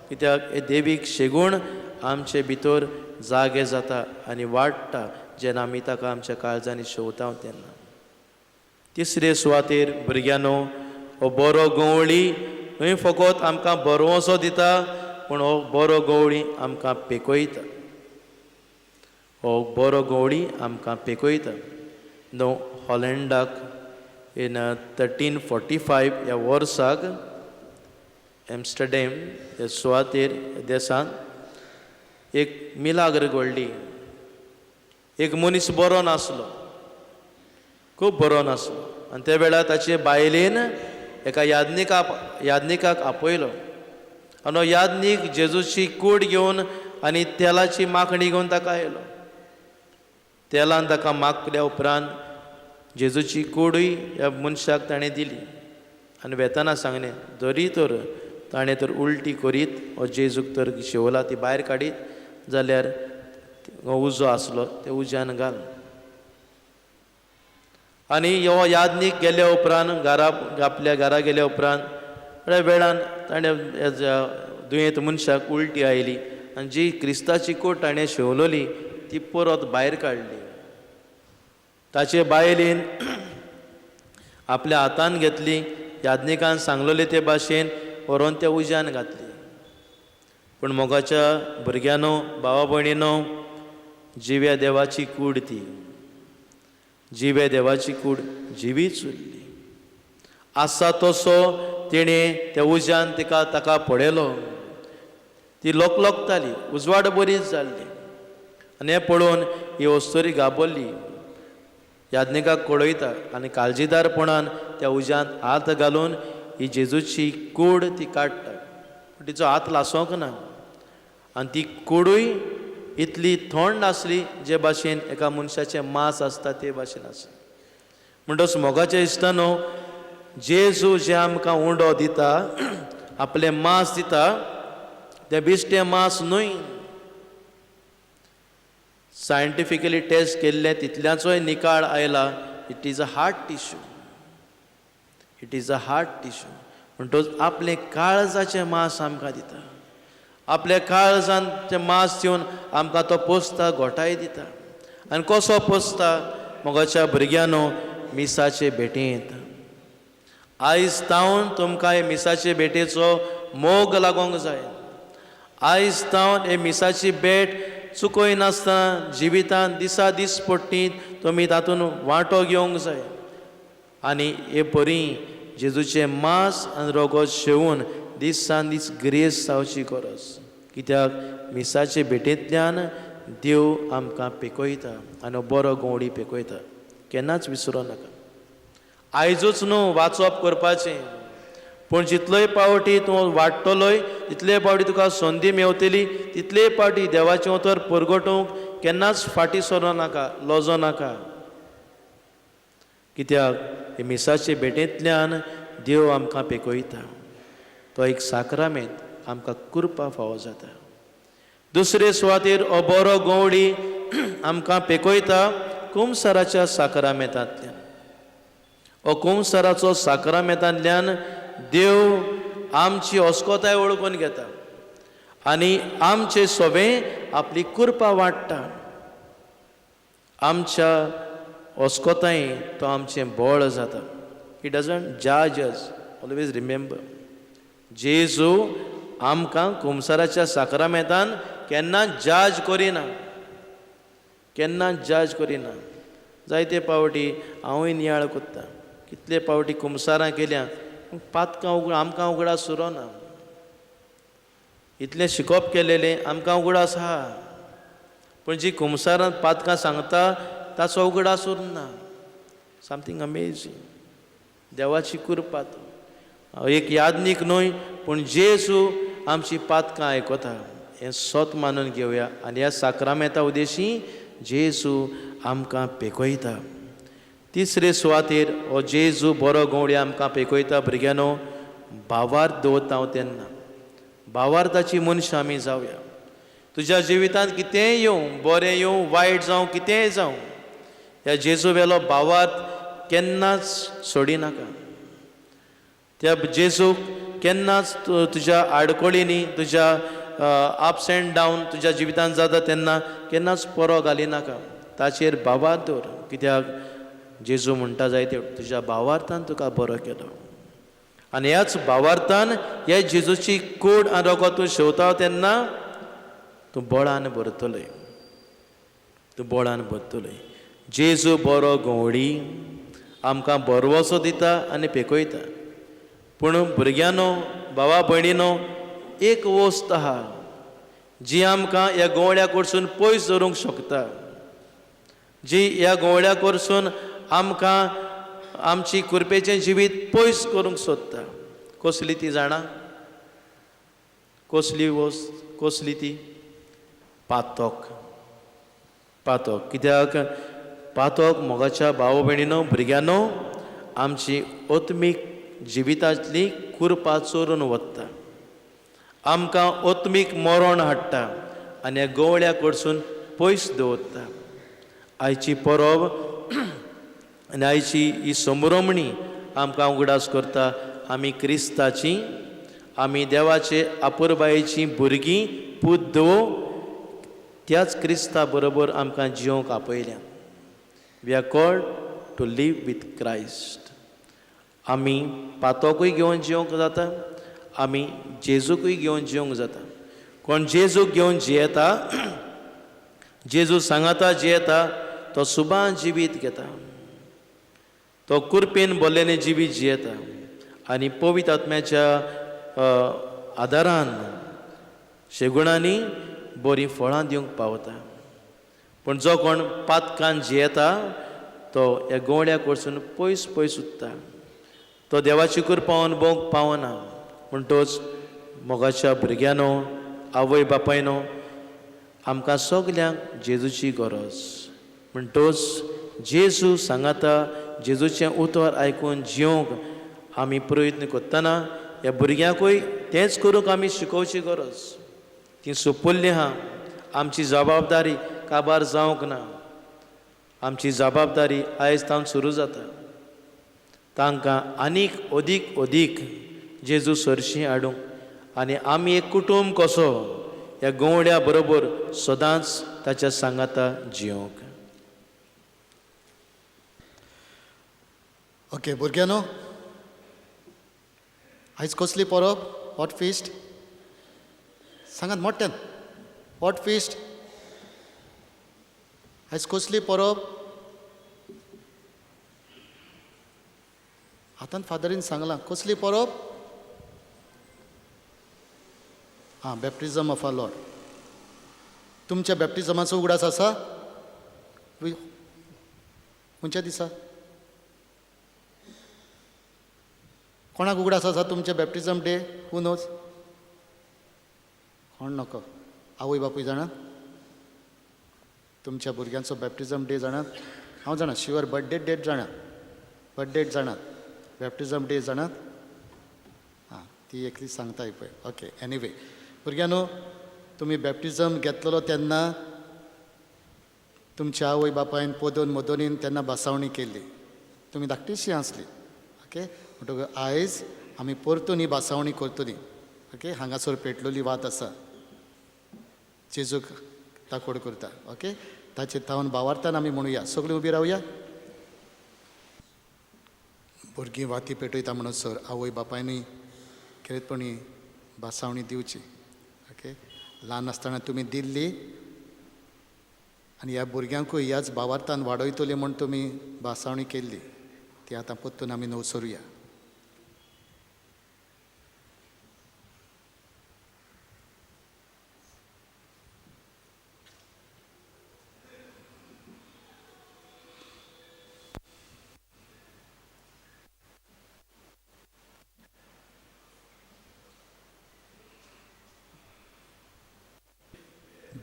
कित्याक हे देवीक शेगूण आमचे भितर जागे जाता आनी वाडटा जेन्ना आमी ताका आमच्या काळजांनी शेवता तेन्ना. तिसरे सुवातेर भुरग्यानो, हो बरो गवळी न्हय फकत आमकां बरवसो दिता, पूण हो बरो गवळी आमकां पेकयता. हो बरो गवळी आमकां पेकयता. नो हॉलंडाक इन 1345 ह्या वर्साक एम्स्टरडॅम ह्या सुवातेर देशांत एक मिलाग्र घडली. एक मनीस बरो नासलो, खूब बरो नासलो, आनी त्या वेळार ताचे बायलेन एका याज्ञिकाक आपयलो. आनी हो याज्ञीक जेजूची कूड घेवन आनी तेलाची माखणी घेवन ताका आयलो. तेलान ताका माखल्या उपरांत जेजूची कूडूय ह्या मनशाक ताणें दिली आनी वेताना सांगलें, जरी तर ताणें तर उलटी करीत हो जेजूक तर शेवला ती भायर काडीत जाल्यार हो उजो आसलो ते उज्यान घाल. आनी हो याज्ञीक गेल्या उपरांत आपल्या घरा गेल्या उपरांत थोड्या वेळान ताणें दुयेंत मनशाक उलटी आयली आनी जी क्रिस्ताची कूड ताणें शेवलोली ती परत भायर काडली. ताचे बायलेन आपल्या हातान घेतली, याज्ञिकान सांगलोले ते भाशेन व्हरोन त्या उज्यान घातली. पूण मोगाच्या भुरग्यानो, भावा भयणीनो, जिव्या देवाची कूड ती, जिव्या देवाची कूड जिवीच उरली. आसा तसो तिणें त्या उज्यान ताका पळयलो. ती लोकलोकताली, उजवाड बरीच जाल्ली. आनी हें पळोवन ही वस्तुरी घाबरली. याज्ञिकाक कळयता आनी काळजीदारपणान त्या उज्यांत हात घालून ही जेजूची कूड ती काडटा. पूण तिचो हात लासोंक ना. आनी ती कूडूय इतली थंड आसली जे भाशेन एका मनशाचें मांस आसता ते भाशेन आसली. म्हणटच मोगाच्या इश्टानो, जेजू जे आमकां उंडो दिता, आपलें मांस दिता, तें बिश्टें मांस न्हय. सायंटिफिकली टेस्ट केल्ले तितल्याचोय निकाळ आयला, it is a heart tissue. It is a heart tissue. म्हणटच आपले काळजाचें मांस आमकां दिता. आपल्या काळजांचें मांस दिवन आमकां तो पोसता, घोटाय दिता. आनी कसो पोसता? मोगाच्या भुरग्यानो मिसाचे भेटेंत. आयज तावन तुमकां हे मिसाचे भेटेचो मोग लागोंक जाय. आयज तावन हे मिसाची भेट चुकोय नासतना जिवितांत दिसा दीस पडटीत तुमी तातूंत वांटो घेवंक जाय. आनी हे बरी जेजूचें मांस आनी रगत शेवून दिसान दीस ग्रेस जावची गरज. कित्याक मिसाचे भेटेंतल्यान देव आमकां पिकयता आनी बरो गोवडी पिकयता. केन्नाच विसरूं नाका. आयजूच न्हू वाचप करपाचें, पूण जितलोय पावटी तूं वाडटलोय तितले पावटी तुका संदी मेवतली. तितले पावटी देवाचें उतर परगटूंक केन्नाच फाटीं सरो नाका, लजो नाका. कित्याक हे मिसाचे भेटेंतल्यान देव आमकां पिकयता. तो एक साक्रामेंत आमकां करपा फावो जाता. दुसरे सुवातेर हो बरो गोवडी आमकां पिकयता कुमसाराच्या साक्रामेंतांतल्यान. हो कुमसाराचो साक्रामेंतांतल्यान देव आमची अस्कोताय वळखून घेता आनी आमचे सोबें आपली कृपा वाडटा. आमच्या अस्कोताय तो आमचें बळ जाता. ही डजंट जज अस. ऑलवेज रिमेंबर, जेजू आमकां कुमसाराच्या साक्रामेंतान केन्ना जज करिना, केन्ना जज करिना. जायते पावटी हांवूय नियाळ कोत्ता. कितले पावटी कुमसारां केल्या पातकां आमकां उगडास सुरो ना. इतलें शिकोप केलेलें आमकां उगडास आहा, पूण जी कुमसारां पातकां सांगता ताचो उगडास उरना. Something amazing. देवाची कृपा. एक यादनीक न्हय, पूण जेजू आमची पातकां आयकता. हें सोत मानून घेवया आनी ह्या साक्रामेंता उदेशी जेजू आमकां पिकयता. तिसरे सुवातेर हो जेजू बरो गोवडी आमकां पिकयता. भुरग्यानो, भावार्थ दवरता हांव तेन्ना भावार्थाची मनशां आमी जावया. तुज्या जिवितांत कितेंय येवं, बरें येवं, वायट जावं, कितेंय जावं, ह्या जेजू वेलो भावार्थ केन्नाच सोडिनाका. त्या जेजूक केन्नाच तुज्या आडकोळींनी, तुज्या अप्स एंड डावन तुज्या जिवितांत जाता तेन्ना केन्नाच परो घालिनाका. ताचेर भावार्थ दवर. कित्याक जेजू म्हणटा जायते तुज्या भावार्थान तुका बरो केलो. आनी ह्याच भावार्थान ह्या जेजूची कूड आनी रगत तूं शेवता तेन्ना तूं बळान भरतलोय. तूं बळान भरतलोय. जेजू बरो गोवडी आमकां बरवसो दिता आनी पिकयता. पूण भुरग्यानो, भावा भयणीनो, एक वस्त आहा जी आमकां ह्या गोवड्या कडसून पयस दवरूंक शकता. जी ह्या गोवड्या कडसून आमकां आमची कृपेचें जिवीत पयस करूंक सोदता. कसली ती जाणा? कसली वस्त? कसली ती? पातोक. पातोक. कित्याक पातोक मोगाच्या भाव भयणीनो, भुरग्यानो, आमची ओत्मीक जिवितांतली कृपा चोरून वता. आमकां ओत्मीक मरण हाडटा आनी ह्या गोवड्या कडसून पयस दवरता. आयची परब आनी आयची ही संभ्रमणी आमकां उगडास करता. आमी क्रिस्ताची, आमी देवाचे आपुरबायेची भुरगीं पूत दवो त्याच क्रिस्ता बरोबर आमकां जिवंक आपयल्या. We are called to live with Christ. आमी पातोकूय घेवन जिवंक जाता, आमी जेजूकूय घेवन जिवंक जाता. कोण जेजूक घेवन जियेता, जेजू सांगता जियेता, तो सुबान जिवीत घेता. तो कुरपेन भरलेलें जिवीत जियेता आनी पवित्र आत्म्याच्या आदारान शेगुणांनी बरीं फळां दिवंक पावता. पूण जो कोण पातकान जियेता तो ह्या गोवड्या कडसून पयस पयस उरता. तो देवाची कृपा अनुभवंक पावना. म्हणटच मोगाच्या भुरग्यानो, आवय बापायनो, आमकां सगल्यांक जेजूची गरज. म्हणटच जेजू सांगता जेजूचें उतर आयकून जिवंक आमी प्रयत्न करतना ह्या भुरग्यांकूय तेंच करूंक आमी शिकोवची गरज. ती सोंपल्ली आहा. आमची जबाबदारी काबार जावंक ना. आमची जबाबदारी आयज तावन सुरू जाता. तांकां आनीक अदीक जेजू सरशीं हाडूंक आनी आमी एक कुटुंब कसो ह्या गवड्या बरोबर सदांच ताच्या सांगाता जियोंक.
ओके भुरग्यानो, आयज कसली परब? What feast? सांगात मोठ्यान. What feast? आयज कसली परब? हातान फादरीन सांगलां कसली परब? हां, बॅप्टिजम ऑफ आवर लॉर्ड. तुमच्या बॅप्टिजमाचो उगडास आसा? खंयच्या दिसा? कोणाक उगडास आसा तुमचे बॅप्टिजम डे? हू नोज? कोण नको? आवय बापूय जाणात? तुमच्या भुरग्यांचो बॅप्टिजम डे जाणात? हांव जाणा, शुअर. बर्थडे डेट जाणा? बर्थडे जाणात? बॅप्टिजम डे जाणात? हां, ती एकली सांगताय पळय. ओके, एनीवे भुरग्यानो, तुमी बॅप्टिजम घेतलेलो तेन्ना तुमच्या आवय बापायन पोदोन मोदोनीन तेन्ना बासावणी केल्ली. तुमी धाकटीशी आसली. ओके, म्हणटकूच आयज आमी परतून ही बासावणी करतली. ओके, हांगासर पेटलोली वात आसा. जेजूक ताकोड करता. ओके, ताचे तावन भावार्थान आमी म्हणुया. सगळीं उबी रावया. भुरगीं वाती पेटयता म्हणसर आवय बापायनी खेरेतपणी बासावणी दिवची. ओके, ल्हान आसतना तुमी दिल्ली आनी ह्या भुरग्यांकूय ह्याच भावार्थान वाडयतली म्हूण तुमी बासावणी केल्ली. ती आतां परतून आमी नवसरुया.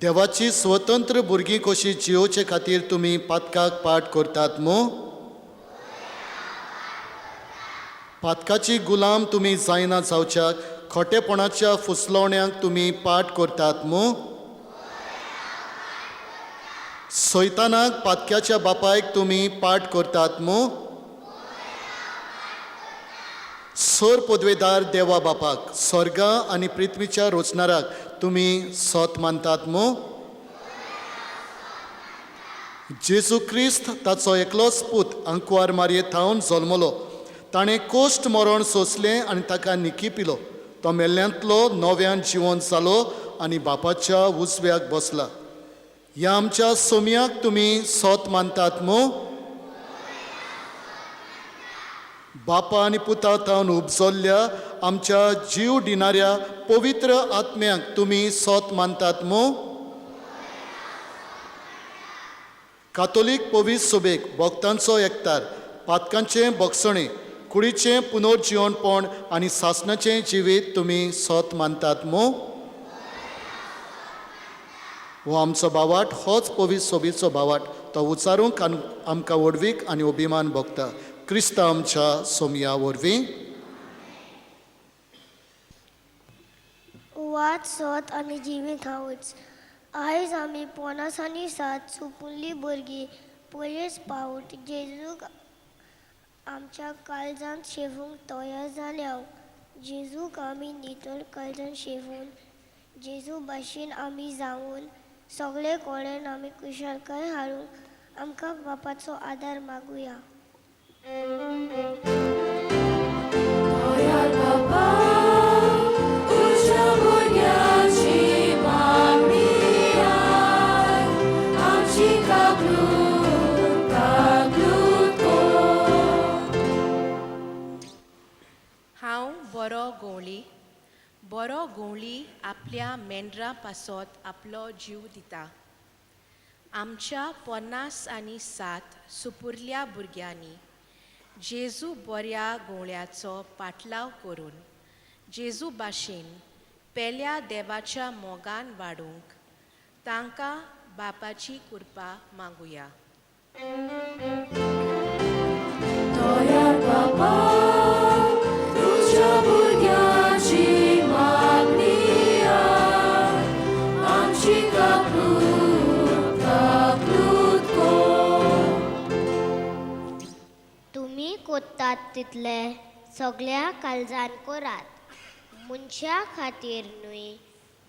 देवाची स्वतंत्र भुरगीं कशी जियोचे खातीर तुमी पातकाक पाठ करतात मू? पातकाची गुलाम तुमी जायना जावच्याक खोटेपणाच्या फुसलवण्यांक तुमी पाठ करतात मू? सैतानाक पातक्याच्या बापायक तुमी पाठ करतात मू? सर पदवेदार देवा बापाक, स्वर्गा आनी पृथ्वीच्या रचणाराक तुमी सत मानतात मू? जेजू क्रिस्त ताचो एकलोच पूत अंकुवार मारयेंत थावन जल्मलो. ताणें कोश्ट मरण सोंसलें आनी ताका निखिपिलो. तो मेल्ल्यांतलो नव्यान जिवंत जालो आनी बापाच्या उजव्याक बसला. ह्या आमच्या सोम्याक तुमी सत मानतात मू? बापा आनी पुता थावन उपजल्ल्या आमच्या जीव दिणाऱ्या पवित्र आत्म्यांक तुमी सत मानतात मू? कातोलीक पवित्र सभेक भक्तांचो एकठार, पातकांचें भक्षणें, कुडीचें पुनर्जिवणपण आनी सासणाचें जिवीत तुमी सत मानतात मू? हो आमचो बावाट, होच पवित्र सभेचो बावाट. तो उचारूंक आमकां वडवीक आनी अभिमान भोगता. क्रिस्ता आमच्या सोमया वरवीं.
वाद सत आनी जिवीत हांवूच. आयज आमी पन्नास आनी 7 सुपुल्लीं भुरगीं पयलेच पावट जेजूक आमच्या काळजांत शेवूंक तयार जाल्या. जेजूक आमी नितळ काळजांत शेवून जेजू भाशेन आमी जावून सगळे कडेन आमी कुशळकाय हाडूंक आमकां बापाचो आदार मागुया.
दयाळ बाबा, तुझ्या भुरग्यांची मागणी आय. आमची काबूल कर.
हांव बरो गोवळी आपल्या मेंढरा पासत आपलो जीव दिता. आमच्या 50 आनी 7 सुपुर्ल्या भुरग्यांनी जेजू बऱ्या गोवळ्याचो पाटलाव करून जेजू भाशेन पेल्या देवाच्या मोगान वाडूंक तांकां बापाची कृपा मागुया.
दयाळ बाबा, तुझ्या भुरग्यांची मागणी आय. आमची काबूल कर.
तुमी कोत्तात तितले सगळ्या काळजान करात. मनशा खातीर न्हय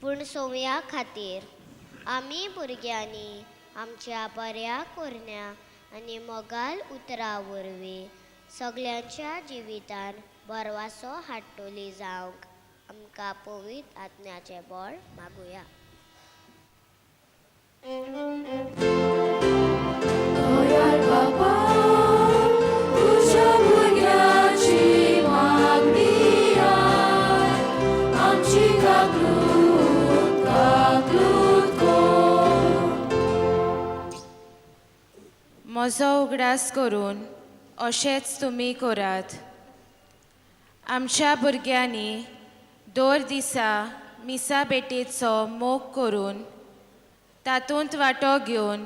पूण सवया खातीर आमी भुरग्यांनी आमच्या बऱ्या कोरण्या आनी मोगाल उतरां वरवीं सगळ्यांच्या जिवितान बरवासो हाडटली जावंक आमकां पवित्र आत्म्याचें बळ मागुया.
दयाळ बापा, तुझ्या भुरग्याची मागणी आय, आमची काकलूत कर.
म्हजो उगडास करून अशेंच तुमी करात. आमच्या भुरग्यांनी दर दिसा मिसा बेटेचो मोग करून तातूंत वांटो घेवन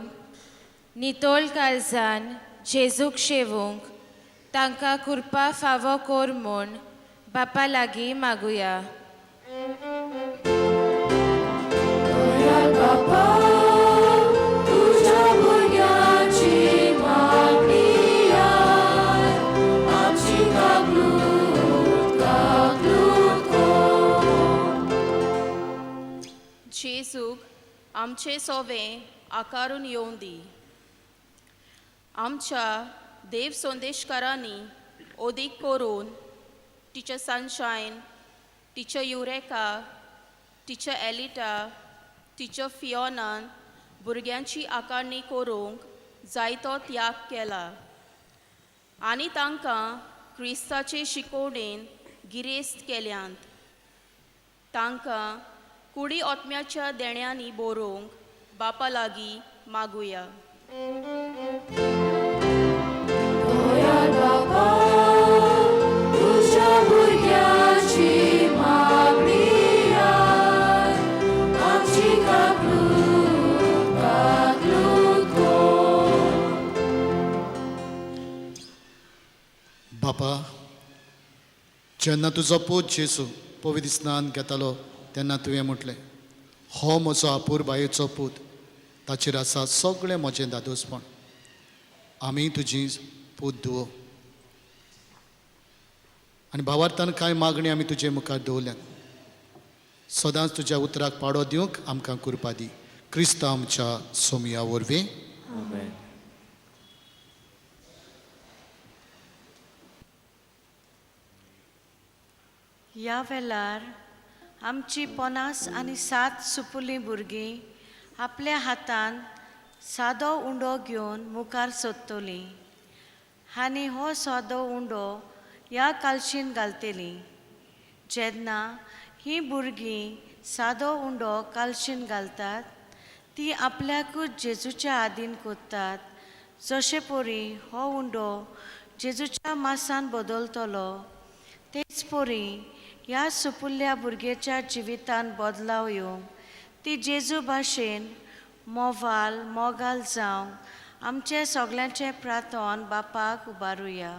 नितोळ काळजान जेजूक शेवूंक तांकां कृपा फावो कोर म्हूण बापा लागीं मागुया.
दयाळ बापा, तुझ्या भुरग्याची मागणी आय, आमची काकलूत कर.
जेजूक आमचे सोवें आकारून येवं दी. आमच्या देव संदेशकारांनी ओदीक करून teacher Sunshine, teacher Eureka, teacher Elita, teacher फियोनान भुरग्यांची आकारणी करूंक जायतो त्याग केला आनी तांकां क्रिस्ताचे शिकवणेन गिरेस्त केल्यांत. तांकां कुडी आत्म्याच्या देण्यांनी बरोवंक बापा लागीं मागुया.
दयाळ बापा, तुझ्या भुरग्याची मागणी आय, आमची काकलूत कर.
बापा, जेन्ना तुजो पूत जेसू पवित्र स्नान घेतालो तेन्ना तुवें म्हटलें, हो म्हजो आपूर बायेचो पूत, ताचेर आसा सगळें म्हजें दादोसपण. आमी तुजी पूत धुवो आनी भावार्थान कांय मागणी आमी तुजे मुखार दवरल्यात. सदांच तुज्या उतराक पाडो दिवंक आमकां कृपा दी. क्रिस्तांव आमच्या सोमया वरवीं.
आमेन.
ह्या वेळार आमची 50 आनी 7 सुपुलीं भुरगीं आपल्या हातान सादो उंडो घेवन मुखार सोदतलीं आनी हो सादो उंडो ह्या कालशीन घालतलीं. जेन्ना हीं भुरगीं सादो उंडो कालशीन घालतात ती आपल्याकूच जेजूच्या आदीन कोत्तात. जशे परी हो उंडो जेजूच्या मासान बदलतलो तेच परी ह्या सुपुल्ल्या भुरग्याच्या जिवितान बदलाव येवंक ती जेजू भाशेन मोगाल जावंक आमचे सगळ्यांचे प्रार्थन बापाक उबारुया.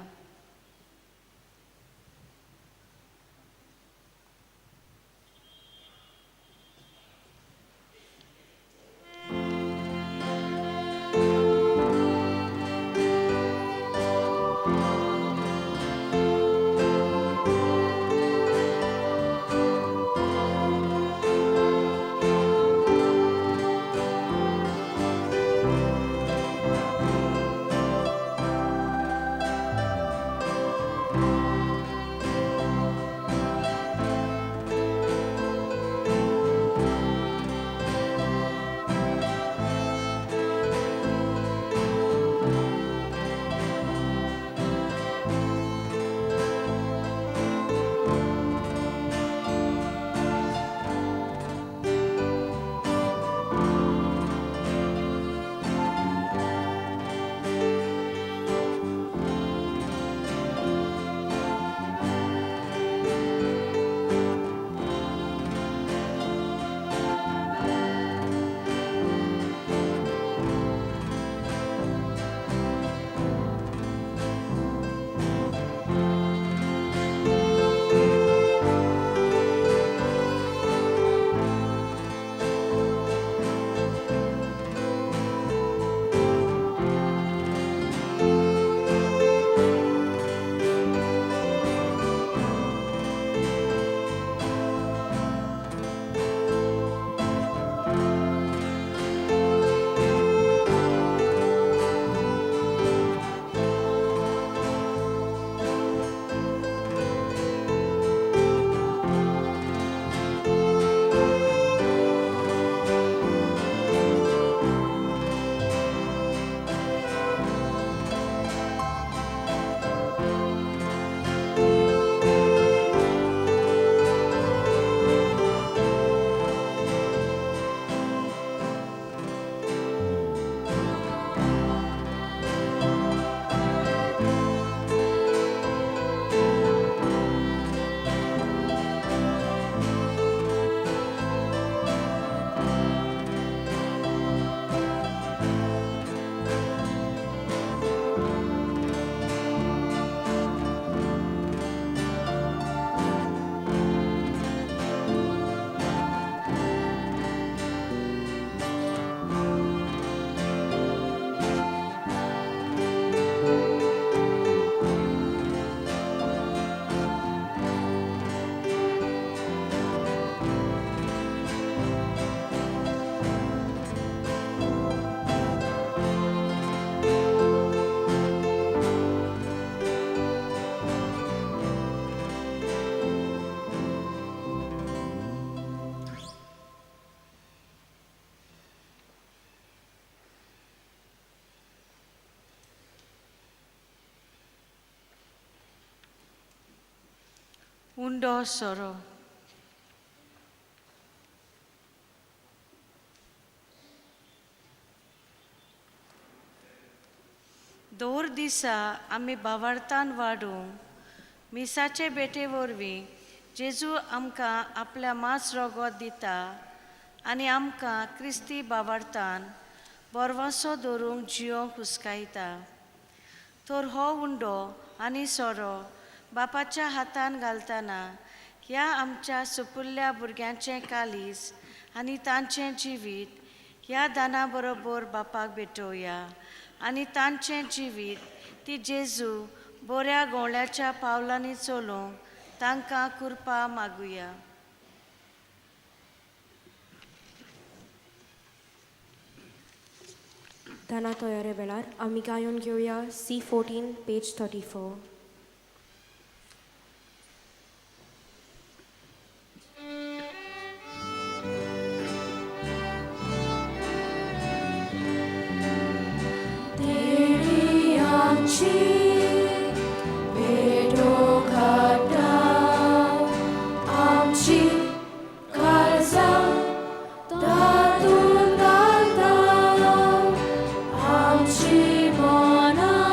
उंडो सोरो दोर दिसा आमी भावार्थान वाडूंक मिसाचे बेटे वरवीं जेजू आमकां आपल्या मांस रोगोत दिता आनी आमकां क्रिस्ती भावार्थान बोरवासो दवरूंक जियोंक हुस्कायता. तर हो उंडो आनी सोरो बापाच्या हातान घालतना ह्या आमच्या सुपुल्ल्या भुरग्यांचें कालीस आनी तांचें जिवीत ह्या दाना बरोबर बापाक भेटोवया आनी तांचें जिवीत ती जेजू बऱ्या गोवळ्याच्या पावलांनी चलोवंक तांकां कृपा मागुया.
दाना तयारे वेळार आमी गायन घेवया C14 पेज 34.
देणी आमची भेटो खाता आमची काळजां तातूंत घालता आमची मनां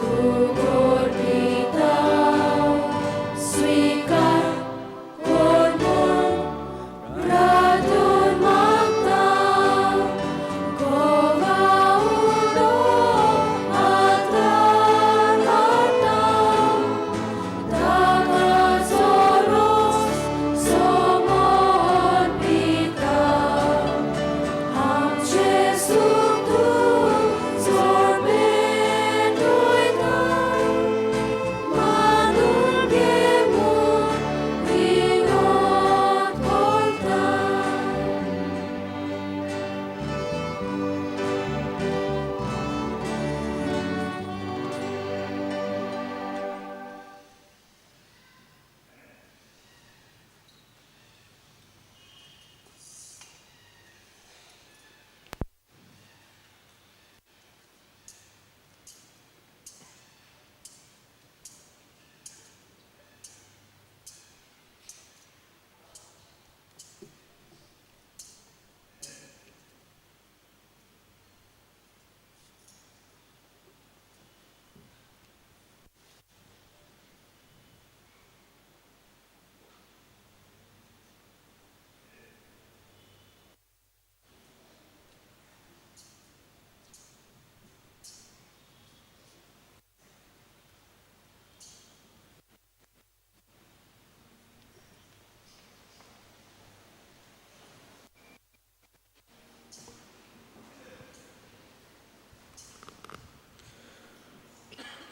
तूं गोडीता स्वीकार कोर म्हूण प्रार्थून मागता गोवा उडो आतां घालता दागाचो रोस समोर पिता आमचे सूख तूं जोडमेन वयता मानून घे म्हूण विनोद करता.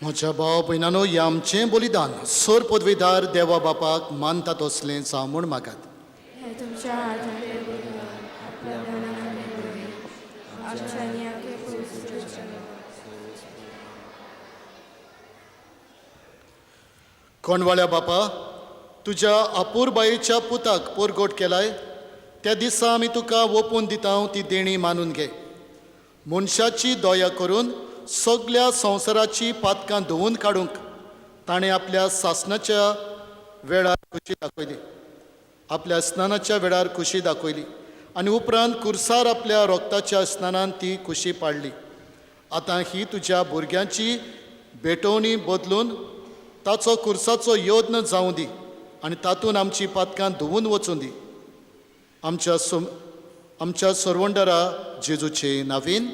म्हज्या भाव भयणानो, हें आमचें बलिदान सोर पदवीदार देवा बापाक मानता तसलें जावं म्हूण मागात.
हे तुमच्या हातान आपल्या आमच्या नियाके
कोणवाळ्या बापा, तुज्या अपूर्बायेच्या पुताक पोरगोट केलाय त्या दिसा आमी तुका ओपून दिता ती देणी मानून घे. मनशाची दया करून सगळ्या संवसाराची पातकां धुवून काडूंक ताणें आपल्या सासणाच्या वेळार खुशी दाखयली, आपल्या स्नानाच्या वेळार खुशी दाखयली आनी उपरांत कुर्सार आपल्या रोगताच्या स्नानान ती खुशी पाडली. आतां ही तुज्या भुरग्यांची भेटोवणी बदलून ताचो कुर्साचो योद्न जावं दी आनी तातूंत आमची पातकां धुवून वचून दी. आमच्या सरवंडरा जेजूचे नांवेन.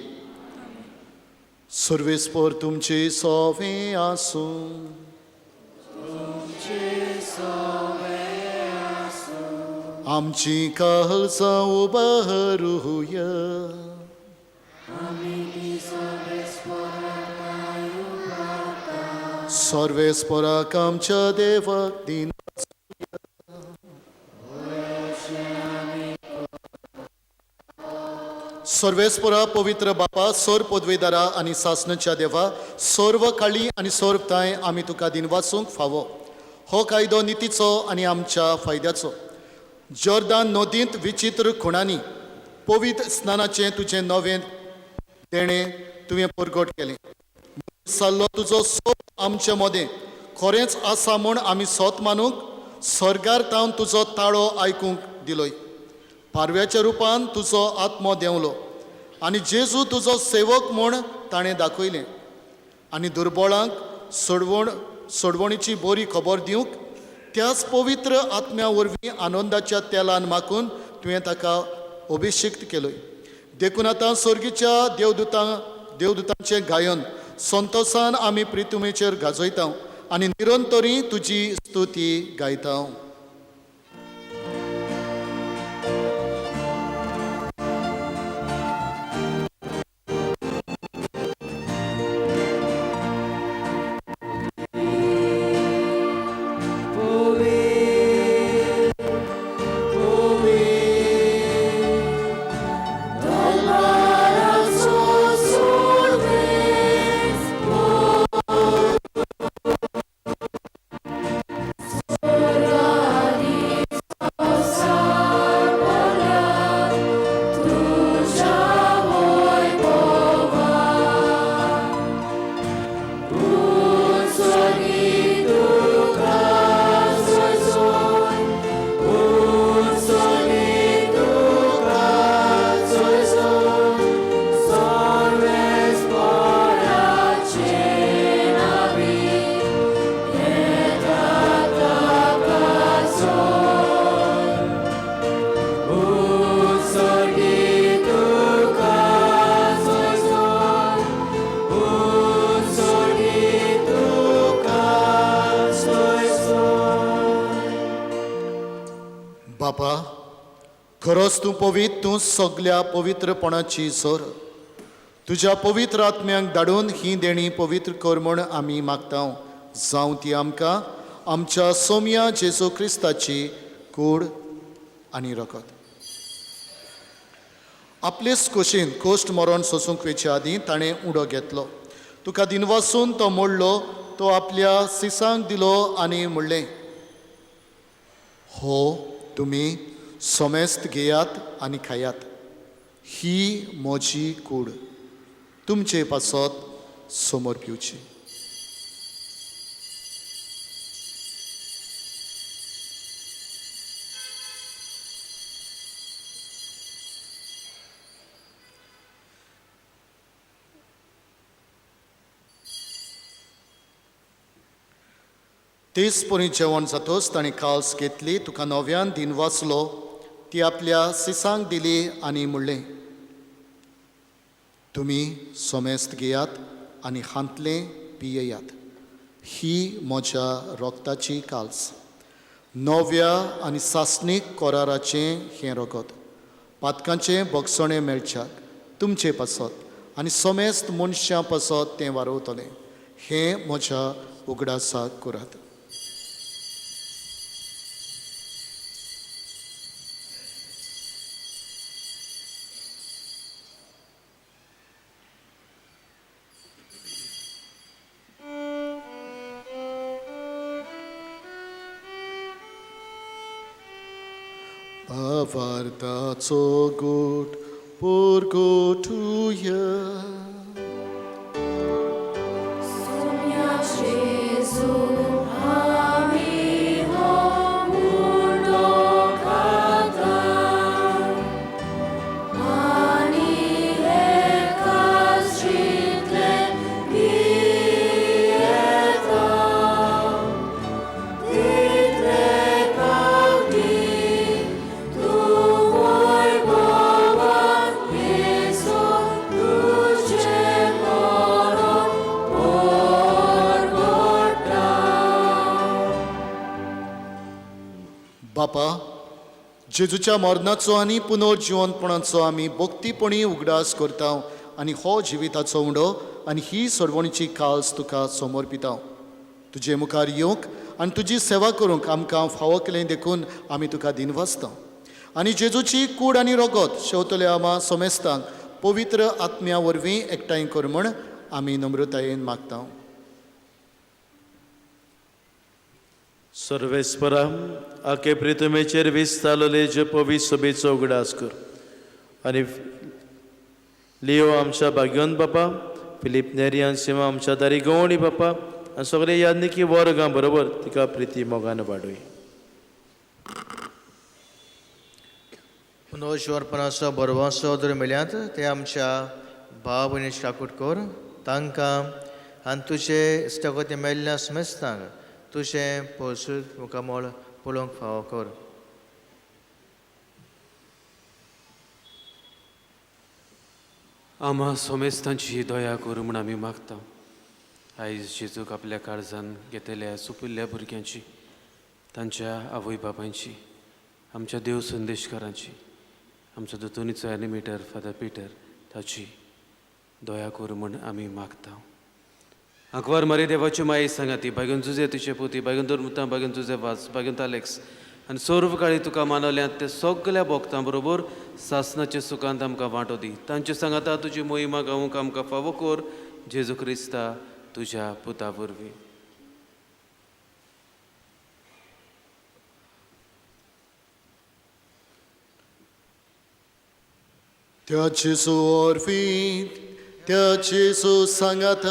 सर्वेस्पर तुमचे सोवे आसूं. आमची काळजां उबारूया. सर्वेस्पराक आमच्या देवाक दिन. सर्वेस्परा पवित्र बापा, सोर पदवीदारा आनी सासणाच्या देवा, सर्व काळी आनी सोर्बताय आमी तुका दिन वाचूंक फावो. हो कायदो नितीचो आनी आमच्या फायद्याचो. जॉर्दान नदींत विचित्र खुणांनी पवित्र स्नानाचें तुजें नवें देणें तुवें परगट केलें. साल्लो तुजो सोप आमचे मदें खरेंच आसा म्हूण आमी सोत मानूंक स्वर्गार तावन तुजो ताळो आयकूंक दिलोय. पारव्याच्या रुपान तुजो आत्मो देंवलो आनी जेजू तुजो सेवक म्हूण ताणें दाखयलें आनी दुर्बळांक सोडवणीची बरी खबर दिवंक त्याच पवित्र आत्म्या वरवीं आनंदाच्या तेलान माखून तुवें ताका अभिषेक्त केलोय. देखून आतां स्वर्गीच्या देवदूतांचें गायन संतोशान आमी प्रितुमेचेर गाजयता आनी निरंतरी तुजी स्तुती गायता. बापा, खरोच तूं पवित्र, तूं सगळ्या पवित्रपणाची सोर. तुज्या पवित्र आत्म्यांक धाडून ही देणी पवित्र कर म्हूण आमी मागता. जावं ती आमकां आमच्या सोम्या जेजू क्रिस्ताची कूड आनी रगत. आपलेच खोशेन कोश्ट मरण सोसूंक वेचे आदीं ताणें उडो घेतलो. तुका दिनवासून तो मोडलो, तो आपल्या सिसांक दिलो आनी म्हणलें, हो तुमी सोमेस्त घेयात आनी खायात. ही म्हजी कूड तुमचे पासत समोर पिवची. तेच परी जेवण जातोच ताणें काल्स घेतली, तुका नव्यान दिन वाचलो, ती आपल्या सिसांक दिली आनी म्हणलें, तुमी सोमेस्त घेयात आनी हांतलें पियेयात. ही म्हज्या रोगताची काल्स, नव्या आनी सासणीक कोराराचें हें रगत. पातकांचें भक्षणें मेळच्याक तुमचे पासत आनी सोमेस्त मनशां पासत तें वारोवतलें. हें म्हज्या उगडासाक करात. Avartaco gut purgotuja.
Somia Jesu, amigo mundo kata, ani ekas žitle pieta, titre pagdi.
बापा, जेजूच्या मरणाचो आनी पुनर्जिवनपणाचो आमी भक्तीपणी उगडास करता आनी हो जिविताचो उंडो आनी ही सोडवणीची काल्स तुका समर्पिता. तुजे मुखार येवंक आनी तुजी सेवा करूंक आमकां फावो केलें देखून आमी तुका दिनवासता. आनी जेजूची कूड आनी रगत शेवतले आमा सोमेस्तांक पवित्र आत्म्या वरवीं एकठांय कर म्हूण आमी नम्रतायेन मागता.
सर्वेस्परा आखे प्रितमेचेर विस्तारलेले जपवी सभेचो उगडास कर आनी लिओ आमच्या भाग्यवन बापा, फिलीप नेरियान सिमा आमच्या दारी गवणी बापा, आनी सगळे यादनिकी वर्गां बरोबर तिका प्रिती मोगान वाडोय.
पुनोश्वरपणाचो बरवासो जर मेळ्यांत ते आमच्या भाव भयणीचे काकूट कर तांकां आनी तुजे इश्टगती मेल्ल्या समेस्तांक तुजें पोसूद मुखामोळ पळोवंक फावो कर.
आम्हा सोमेस्तांची दया करूं म्हूण आमी मागता. आयज जेजूक आपल्या काळजान घेतलेल्या सुपिल्ल्या भुरग्यांची, तांच्या आवय बाबांची, आमच्या देव संदेशकारांची, आमचो दोतोनीचो एनिमेटर फादर पिटर ताची दया करूं म्हूण आमी मागता. आंकवार मारी देवाची माये सांगाती बागेन तुजे तुजे पोती बागेन दोरमुतां बागेन तुजे वाज बागेन तालेक्स आनी सर्व काळी तुका मानवल्यांत ते सगळ्या भोगतां बरोबर सासनाचे सुखांत आमकां वांटो दी. तांचे सांगाता तुजी मोहिमा गावूंक आमकां फावो कर. जेजू क्रिस्ता तुज्या पुता वरवीं.
त्या जेजू वरवीं त्या जेजू सांगात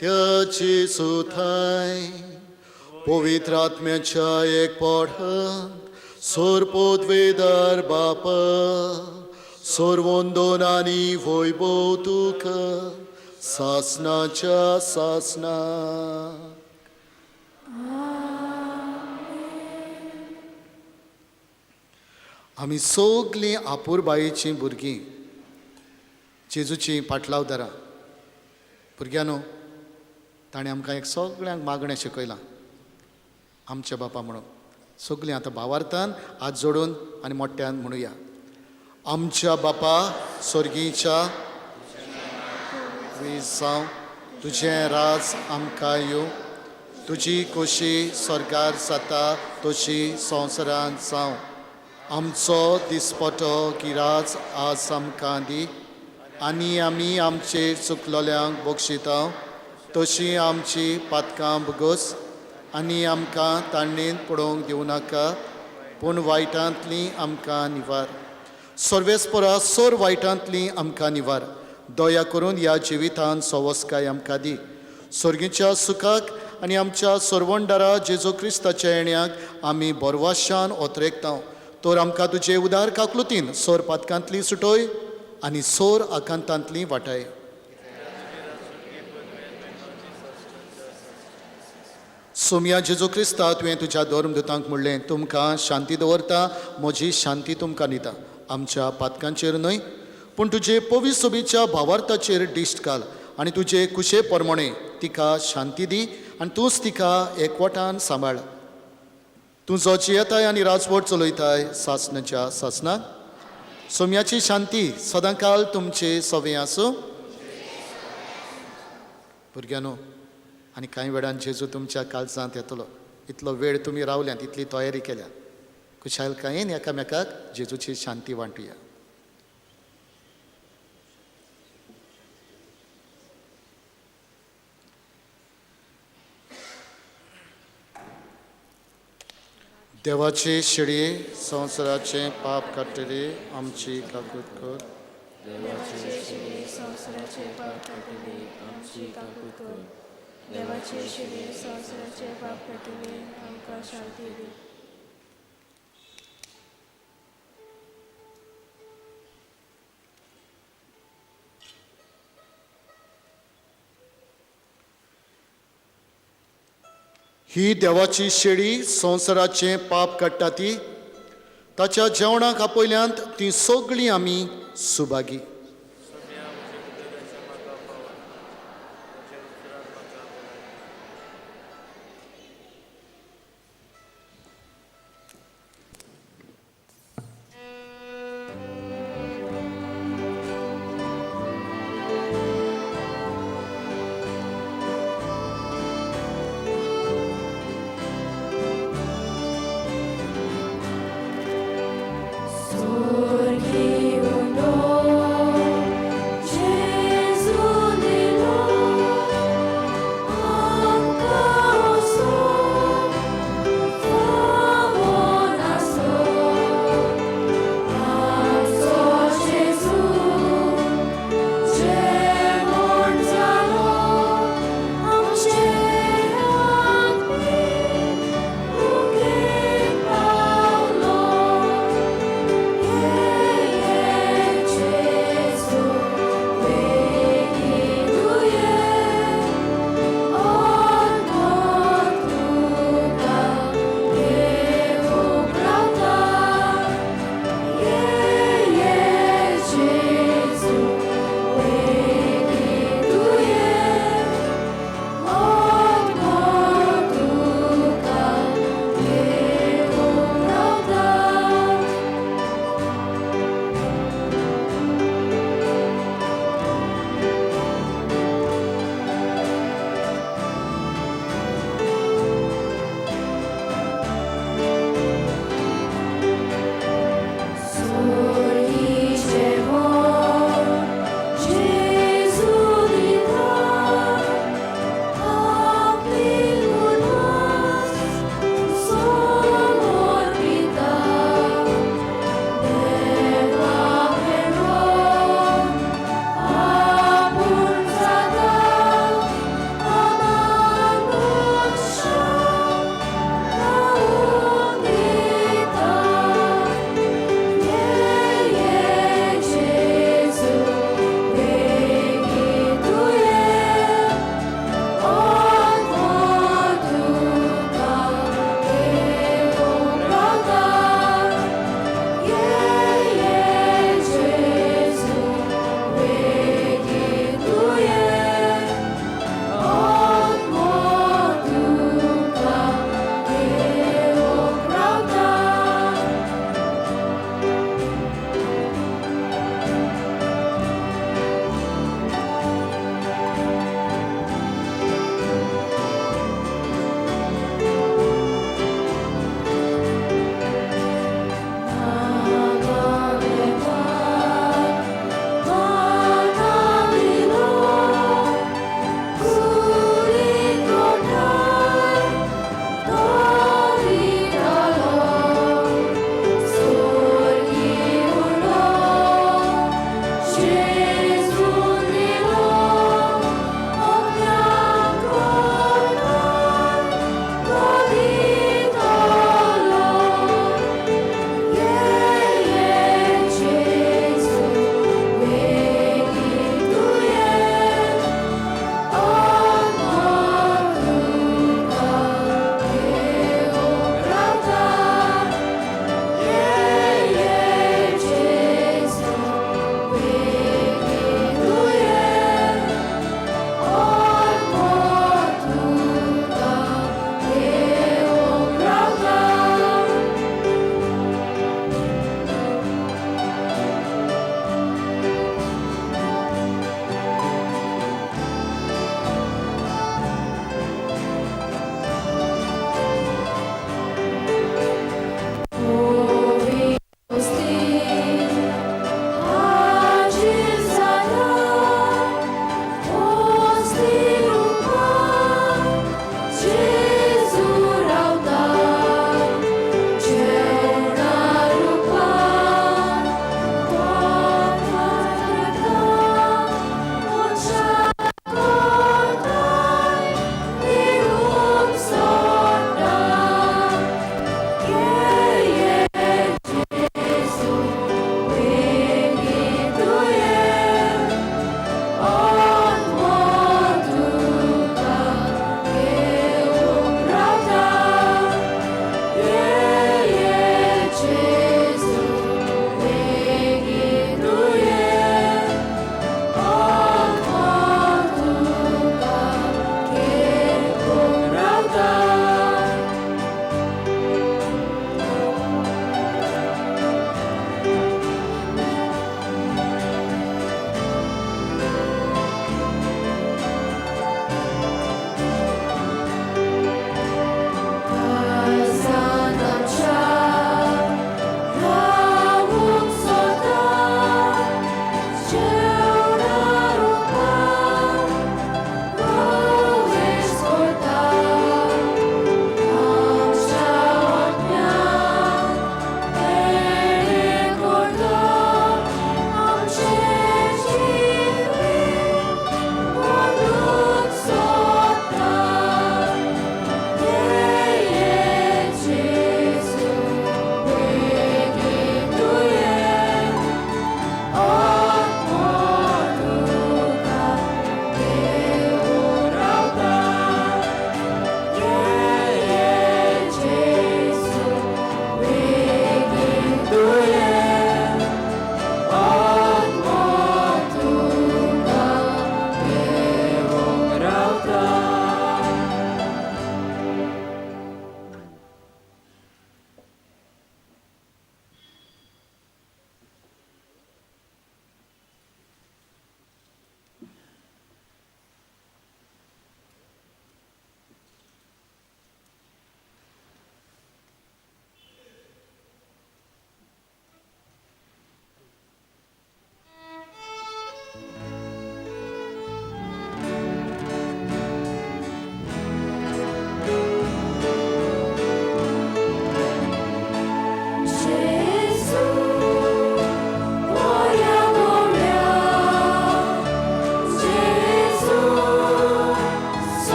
त्या जेजू थंय पवित्र आत्म्याच्या एकपठांत सोर पोदवेदार बाप सोर वंदनांनी वैभव तुका सासनाच्या सासना. आमी सगलीं आपुरबायेचीं भुरगीं जेजूची पाटलावदारां. भुरग्यानो ताणें आमकां एक सगळ्यांक मागणें शिकयलां आमच्या बापा म्हणून. सगलीं आतां भावार्थान हात जोडून आनी मोठ्यान म्हणुया. आमच्या बापा स्वर्गीच्या जावं तुजें राज आमकां येवं. तुजी खोशी स्वर्गार जाता तशी संवसारांत जावं. आमचो दिसपटो गिराज आज आमकां दी आनी आमी आमचेर चुकलोल्यांक बक्षिता तशी आमची पातकां बगस आनी आमकां ताणणेन पडोवंक दिवं नाका पूण वायटांतलीं आमकां निवार. सर्वेस्परा सोर वायटांतलीं आमकां निवार. दया करून ह्या जिवितांत सवस्काय आमकां दी. सर्गीच्या सुखाक आनी आमच्या सर्वंडारा जेजू क्रिस्ताच्या येण्याक आमी बरवाशान ओतरेकता. तर आमकां तुजे उदार काकलुतीन सोर पातकांतली सुटोय आनी सोर आकांतांतली वाटाय. सोम्या जेजू क्रिस्ता तुवें तुज्या धर्मदुतांक म्हणलें तुमकां शांती दवरता म्हजी शांती तुमकां दिता. आमच्या पातकांचेर न्हय पूण तुजे पवी सोबीच्या भावार्थाचेर दिश्ट घाल आनी तुजे कुशे परमणे तिका शांती दी आनी तूंच तिका एकवटान सांबाळ. तूं जो जियेताय आनी राजवट चलयताय सासनाच्या सासनाक. सोम्याची शांती सदांकाल तुमचे सवे आसूं. भुरग्यानो आनी कांय वेळान जेजू तुमच्या काळजांत येतलो. इतलो वेळ तुमी रावल्यात इतली तयारी केल्या. खुशालकायेन एकामेकाक जेजूची शांती वांटुया. देवाचे शिडये संवसाराचे पाप काडटली आमची काकूट कर.
देवाचे शिडये संवसाराचे पाप काडटली आमची काकूट कर. देवाचे शिडये संवसाराचे पाप काडटली आमकां शांती दी.
ही देवाची शेळी संवसाराचे पाप काडटा ती. ताच्या जेवणाक आपयल्यांत ती सगळीं आमी सुभागी.
Sorgi uno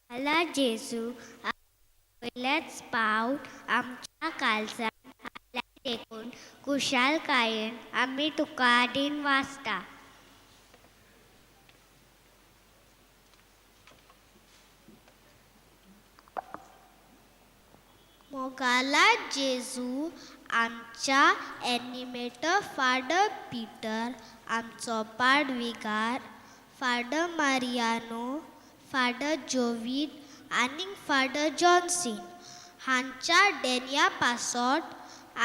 आला जेजू पहिल्याच पावट आमच्या काळजात आल्या देखून कुशालकायेन आम्ही तुका दिन वाचता. मोगाला जेजू आमच्या एनिमेटर फादर पीटर, आमचो पाडविगार फादर मारियानो, फादर जोवीड आनी फादर जॉन्सन हांच्या डेन्या पासत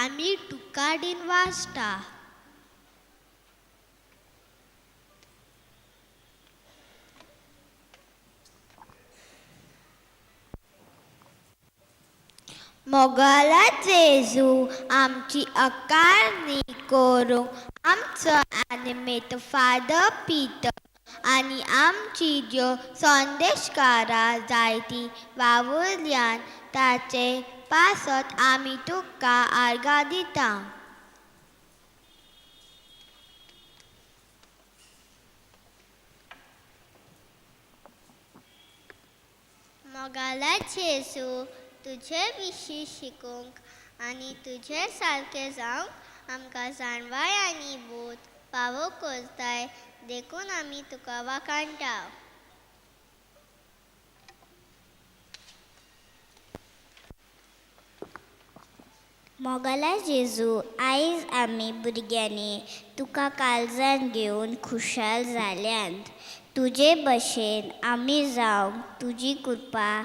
आमी तुका दिन वाचता. मोगाला जेजू आमची अकारणी करूंक आमचो एनिमेटर फादर पीटर आनी आमची ज्यो संदेशकारां जायतीं वावुरल्यान ताचे पासत आमी तुका आर्गां दिता. मोगाला जेजू तुजे विशीं शिकूंक आनी तुजे सारकें जावंक आमकां जाणवाय आनी बोध फावो करताय देखून आमी तुका वाखाणटा. मोगाला जेजू आयज आमी भुरग्यांनी तुका काळजान घेवन खुशाल जाल्यांत. तुजे भशेन आमी जावंक तुजी कृपा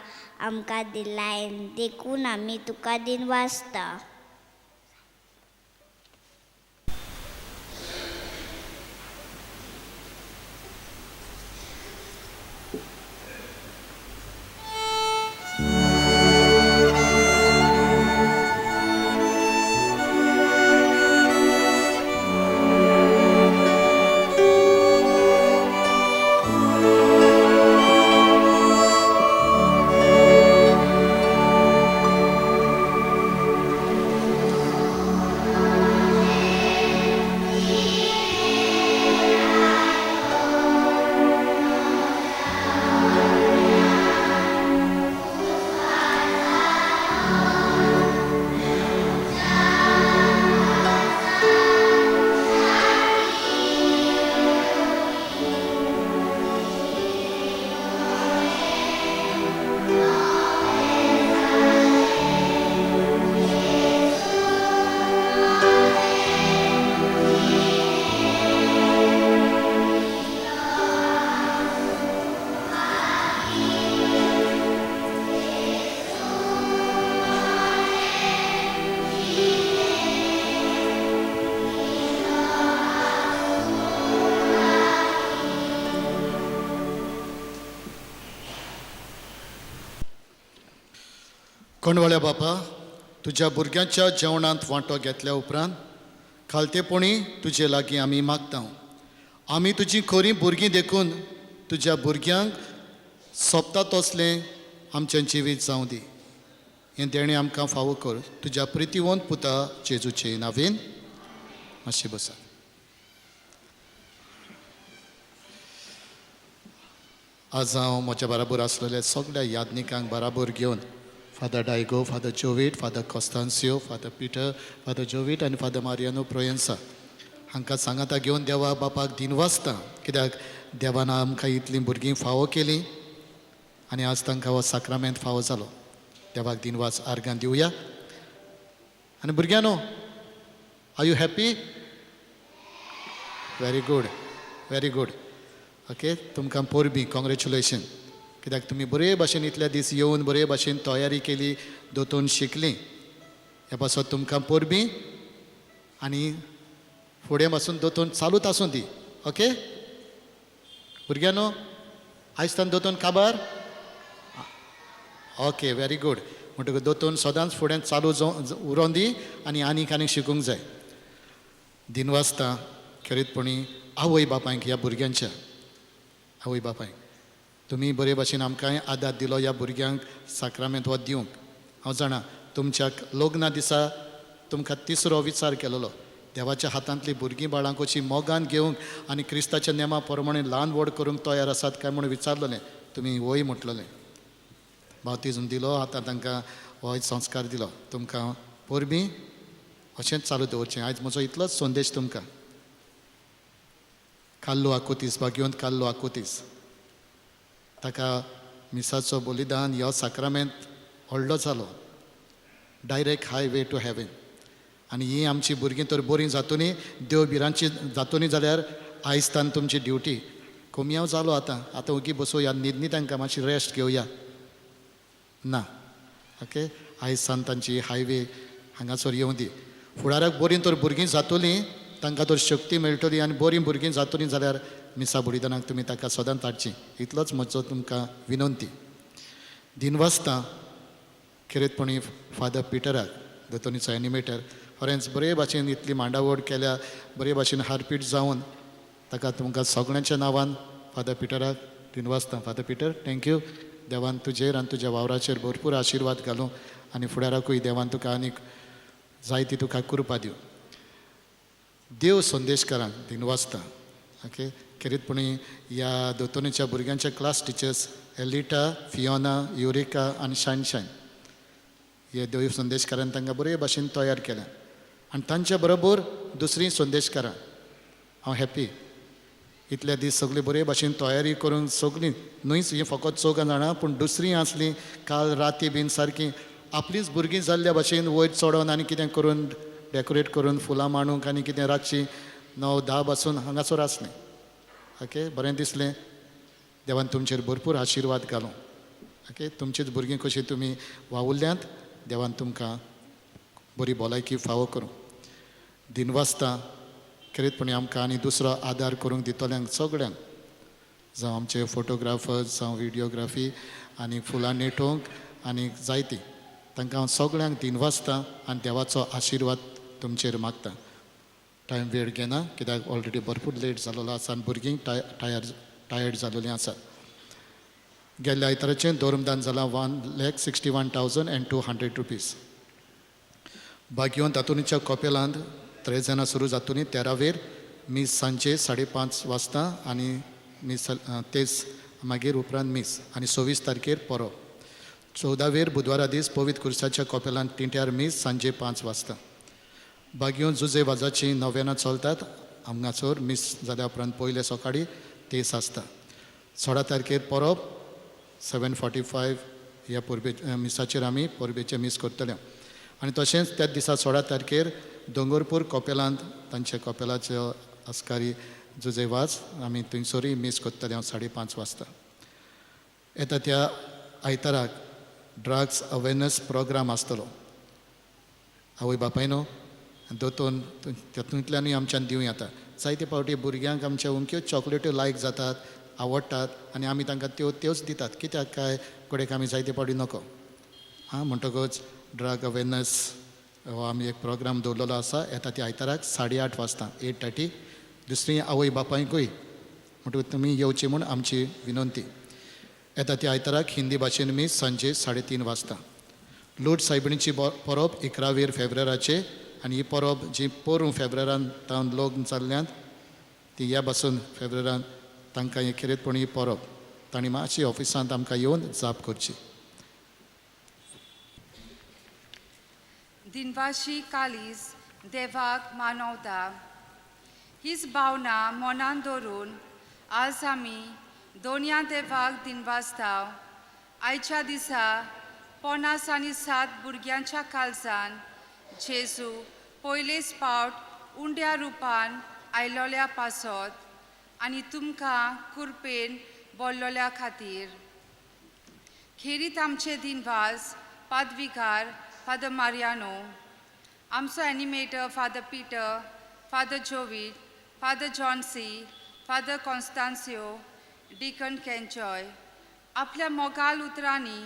आमकां दिलायन देखून आमी तुका दिन वाचता.
कोणवळ्या बापा, तुज्या भुरग्यांच्या जेवणांत वांटो घेतल्या उपरांत खालतेपणी तुजे लागीं आमी मागता. आमी तुजी खरीं भुरगीं देखून तुज्या भुरग्यांक सोंपता तसलें आमचें जिवीत जावं दी. हें देणें आमकां फावो कर तुज्या प्रितीवंत पुता जेजूचे नांवेन. मातशें बसा. आज हांव म्हज्या बराबर आसलेल्या सगळ्या यादनिकांक बराबर घेवन father डायगो, father Jovit, father कॉस्तान्सियो, father Peter, father जोवीट आनी फादर मारियानो प्रोयन्सा हांकां सांगाता घेवन देवा बापाक दिन वाचता. कित्याक देवान आमकां इतलीं भुरगीं फावो केलीं आनी आज तांकां हो साक्रामेंत फावो जालो. देवाक दिनवास आर्गां दिवया. आनी भुरग्यांनो, are you happy? Very good, very good. Okay, तुमकां पोरबी कॉंग्रेच्युलेशन. कित्याक तुमी बरे भाशेन इतल्या दीस येवन बरे भाशेन तयारी केली, दोतोन शिकलीं. हे पासत तुमकां पोरबी आनी फुडें पासून दोतोन चालूच आसूं दी. ओके भुरग्यांनो, आयजतान दोतोन काबार. Okay, very good. म्हणटकूच दोतोन सदांच फुडें चालू उरोन दी आनी आनीक शिकूंक जाय. दिनवासता खरीतपणी आवय बापायक ह्या भुरग्यांच्या आवय बापायक तुमी बरे भाशेन आमकां आदार दिलो ह्या भुरग्यांक साक्रामेंत हो दिवंक. हांव जाणा तुमच्या लग्ना दिसा तुमकां तिसरो विचार केलोलो. देवाच्या हातांतली भुरगीं बाळां कशीं मोगान घेवंक आनी क्रिस्ताच्या नेमा प्रमाणे ल्हान व्हड करूंक तयार आसात काय म्हणून विचारलेलें. तुमी वय म्हटलेलें. बावतिजम दिलो आतां तांकां हो संस्कार दिलो तुमकां परबीं अशेंच चालू दवरचें आयज म्हजो इतलोच संदेश तुमकां काल्लो आकोतीस भाग्यवंत काल्लो आकोतीस ताका मिसाचो बलिदान ह्यो साक्रामेंत व्हडलो जालो डायरेक्ट हायवे टू हेवन आनी ही आमची भुरगीं तर बरीं जातुनी देव बिरांची जातुनी जाल्यार आयजतान तुमची ड्युटी कोमयाव जालो आतां ओगी बसोवया न्हिदनी तांकां मातशी रेस्ट घेवया ना ओके आयज सान तांची हायवे हांगासर येवं दी फुडाराक बरीं तर भुरगीं जातलीं तांकां तर शक्ती मेळटली आनी बरीं भुरगीं जातलीं जाल्यार मिसा बलिदानाक तुमी ताका सदांच हाडची इतलोच म्हजो तुमकां विनंती दिनवासता खरेंचपणी फादर पिटराक दोतोनीचो एनिमेटर खरेंच बरे भाशेन इतली मांडावळ केल्या बरे भाशेन हारपीट जावन ताका तुमकां सगळ्यांच्या नांवान फादर पिटराक दिनवासता फादर पिटर थँक्यू देवान तुजेर आनी तुज्या वावराचेर भरपूर आशिर्वाद घालूं आनी फुडाराकूय देवान तुका आनीक जायती तुका कृपा दिवं देव संदेशकारांक दिनवासता ओके खरेंचपणी ह्या दोतोनीच्या भुरग्यांच्या क्लास टिचर्स एलिटा फियोना युरिका आनी शायन हे देव संदेशकारान तांकां बरे भाशेन तयार केल्या आनी तांच्या बरोबर दुसरीं संदेशकारां हांव हॅप्पी इतले दीस सगळी बरे भाशेन तयारी करून सगळीं न्हूच ही फकत 4 जाणां पूण दुसरीं आसलीं काल राती बीन सारकीं आपलींच भुरगीं जाल्ल्या भाशेन वयर चडोवन आनी कितें करून डेकोरेट करून फुलां मांडूंक आनी कितें रातची 9-10 पासून हांगासर आसलें ओके बरें दिसलें देवान तुमचेर भरपूर आशिर्वाद घालूं ओके तुमचीच भुरगीं कशीं तुमी वावुरल्यांत देवान तुमकां बरी भलायकी फावो करूं दिनवासता खरेंचपणी आमकां आनी दुसरो आदार करूंक दितल्यांक सगळ्यांक जावं आमचे फोटोग्राफर्स जावं विडियोग्राफी आनी फुलां नेटोवंक आनी जायतीं तांकां हांव सगळ्यांक दिनवासता आनी देवाचो आशिर्वाद तुमचेर मागता टायम वेळ घेना कित्याक ऑलरेडी भरपूर लेट जालोलो आसा आनी भुरगीं टायर्ड जालोलीं आसा गेल्ल्या आयताराचें धोरमदान जालां 1,61,200 रुपीज भाग्यवंत तातूंच्या कॉपेलांत 3 जाणां सुरू जातुनी 13 मीस सांजे 5:30 वाजता आनी मीस तेच मागीर उपरांत मीस आनी 26 तारखेर परब 14 बुधवारा दीस पवित्र कुर्साच्या कॉपेलांत 3 मीस सांजे 5 वाजता भाग्यवंत जुजे वाजाची नव्याना चलतात हांगासर मीस जाल्या उपरांत पयले सकाळी तेस आसता 16 तारखेर परब 7:45 ह्या परबे मिसाचेर आमी परबेचे मीस करतले आनी तशेंच त्याच दिसा 16 तारखेर दोंगरपूर कॉपेलांत तांचे कॉपेलाचे आस्कारी जुजे वाज आमी थंयसरूय मीस करतले 5:30 वाजता येता त्या आयताराक ड्रग्स अवेरनस प्रोग्राम आसतलो आवय बापायनो दोतोन तातूंतल्यानूय आमच्यान दिवं येता जायते फावटी भुरग्यांक आमच्या अमक्यो चॉकलेट्यो लायक जातात आवडटात आनी आमी तांकां त्योच दितात कित्याक काय कडेक आमी जायते फावटी नको म्हणटकच ड्रग अवेरनस हो आमी एक प्रोग्राम दवरलेलो आसा येता त्या आयताराक 8:30 वाजता 8:30 दुसरी आवय बापायकूय म्हणटकूच तुमी येवची म्हूण आमची विनंती येता त्या आयताराक हिंदी भाशेन मीस सांजे 3:30 वाजता लूट सायबिणीची परब 11 फेब्रुवाराचे आनी ही परब जी पोरूं फेब्रुवारांत लोक जाल्ल्यांत ती ह्या पासून फेब्रुवारांत तांकां हे खरेंचपणी परब तांणी मातशी ऑफिसांत आमकां येवन जाप करची
दिनवाशी कालीस देवाक मानवता हीच भावना मनान दवरून आज आमी दोनया देवाक दिनवासताव आयच्या दिसा 57 भुरग्यांच्या काळजान जेजू पयलेच फावट उंड्या रुपान आयलोल्या पासत आनी तुमकां कुरपेन बोल्लोल्या खातीर खेरीत आमचे दिनवास पादविकार फादर मारियानो आमचो animator father Peter father Jovit father Johnsy father Constancio deacon केंचॉय आपल्या मोगाल उतरांनी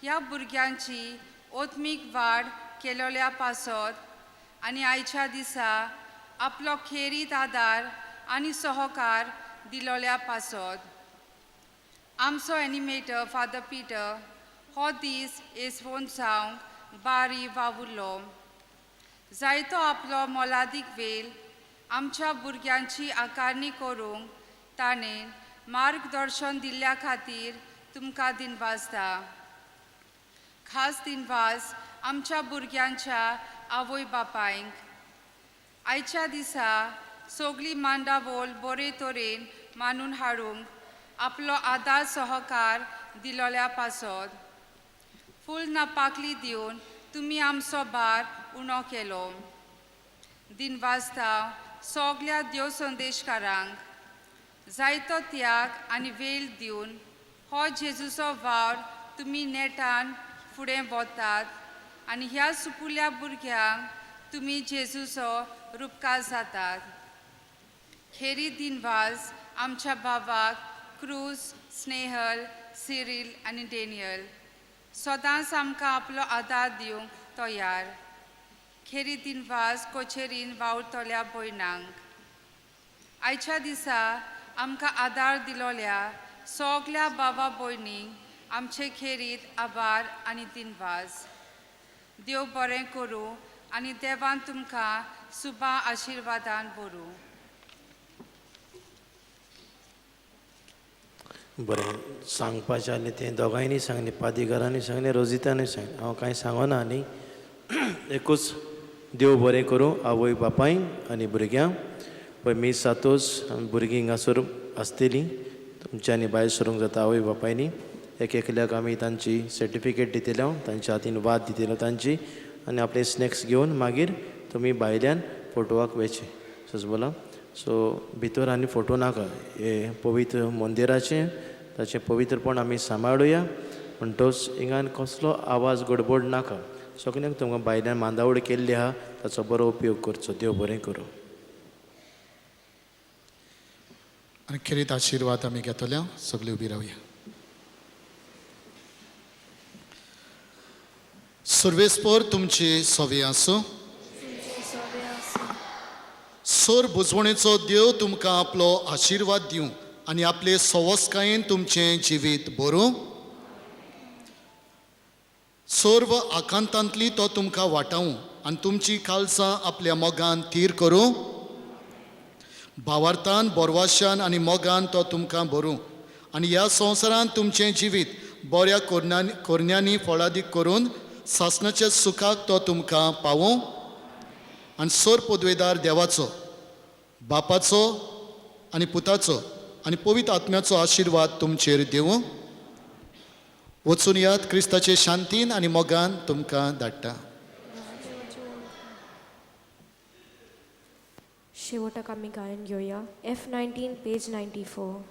ह्या भुरग्यांची ओत्मीक वाड केलोल्या पासत आनी आयच्या दिसा आपलो खेरीत आदार आनी सहकार दिलोल्या पासत आमचो एनिमेटर फादर पिटर हो दीस येसवोन जावंक बारी वावुरलो जायतो आपलो मोलादीक वेळ आमच्या भुरग्यांची आकारणी करूंक ताणें मार्गदर्शन दिल्ल्या खातीर तुमकां दिनवासता खास दिनवास आमच्या भुरग्यांच्या आवय बापायंक. आयच्या दिसा सगळी मांडावळ बरे तरेन मानून हाडूंक आपलो आदार सहकार दिलोल्या पासत फूल नापाकली दिवन तुमी आमचो भार उणो केलो. दिनवासताव सगळ्या देव संदेशकारांक जायतो त्याग आनी वेळ दिवन हो जेजूचो वावर तुमी नेटान फुडें वतात आनी ह्या सुपुल्या भुरग्यांक तुमी जेजूचो रुपकार जातात. खेरी दिनवास आमच्या भावाक क्रूज, स्नेहल, सिरील आनी डेनियल सदांच आमकां आपलो आदार दिवंक तयार. खेरी दिनवास कोचेरीन वावुरतल्या भयणांक. आयच्या दिसा आमकां आदार दिलोल्या सगल्या भावा भयणींक आमचे खेरीत आभार आनी दिनवास. देव बरें करूं आनी देवान तुमकां सुबा आशिर्वादान भरूं.
बरें सांगपाचें आसलें तें दोगांयनी सांगलें, पादेकारांनी सांगलें, रोजितानी सांगलें. हांव कांय सांगना न्ही. एकूच देव बरें करूं आवय बापायंक आनी भुरग्यांक. पळय मी सातोस भुरगीं हांगासर आसतलीं तुमच्यांनी भायर सरूंक जाता आवय बापायनी. एक एकल्याक आमी तांची सर्टिफिकेट दितलो, तांच्या हातीन वाद दितलो तांची आनी आपले स्नॅक्स घेवन मागीर तुमी भायल्यान फोटोवाक वयचे. सो बोला सो भितर आनी फोटो नाका. हे पवित्र मंदिराचें ताचें पवित्रपण आमी सांबाळुया. म्हणटोच हिंगान कसलो आवाज गडबड नाका. सगळ्यांक तुमकां भायल्यान मांदावळ केल्ली आहा ताचो बरो उपयोग करचो. देव बरें करूं.
आनी खेरीत आशिर्वाद आमी घेतल्या. सगळीं उबी रावया. सर्वेस्पर तुमची सोवी आसूं. सर बुजवणेचो देव तुमकां आपलो आशिर्वाद दिवं आनी आपले सवस्कायेन तुमचें जिवीत भरूं. सर्व आकांतांतली तो तुमकां वाटावूं आनी तुमची काळजां आपल्या मोगान थीर करूं. भावार्थान बोरवाशान आनी मोगान तो तुमकां भरूं आनी ह्या संवसारांत तुमचें जिवीत बऱ्या कोरण्यांनी फळादीक करून सासणाच्या सुखाक तो तुमकां पावूं. आनी सर पदवेदार देवाचो, बापाचो आनी पुताचो आनी पवित्र आत्म्याचो आशिर्वाद तुमचेर दिवं. वचून यात क्रिस्ताचे शांतीन आनी मोगान तुमकां धाडटा.
शेवटाक आमी गायन घेवया. F19 page 94.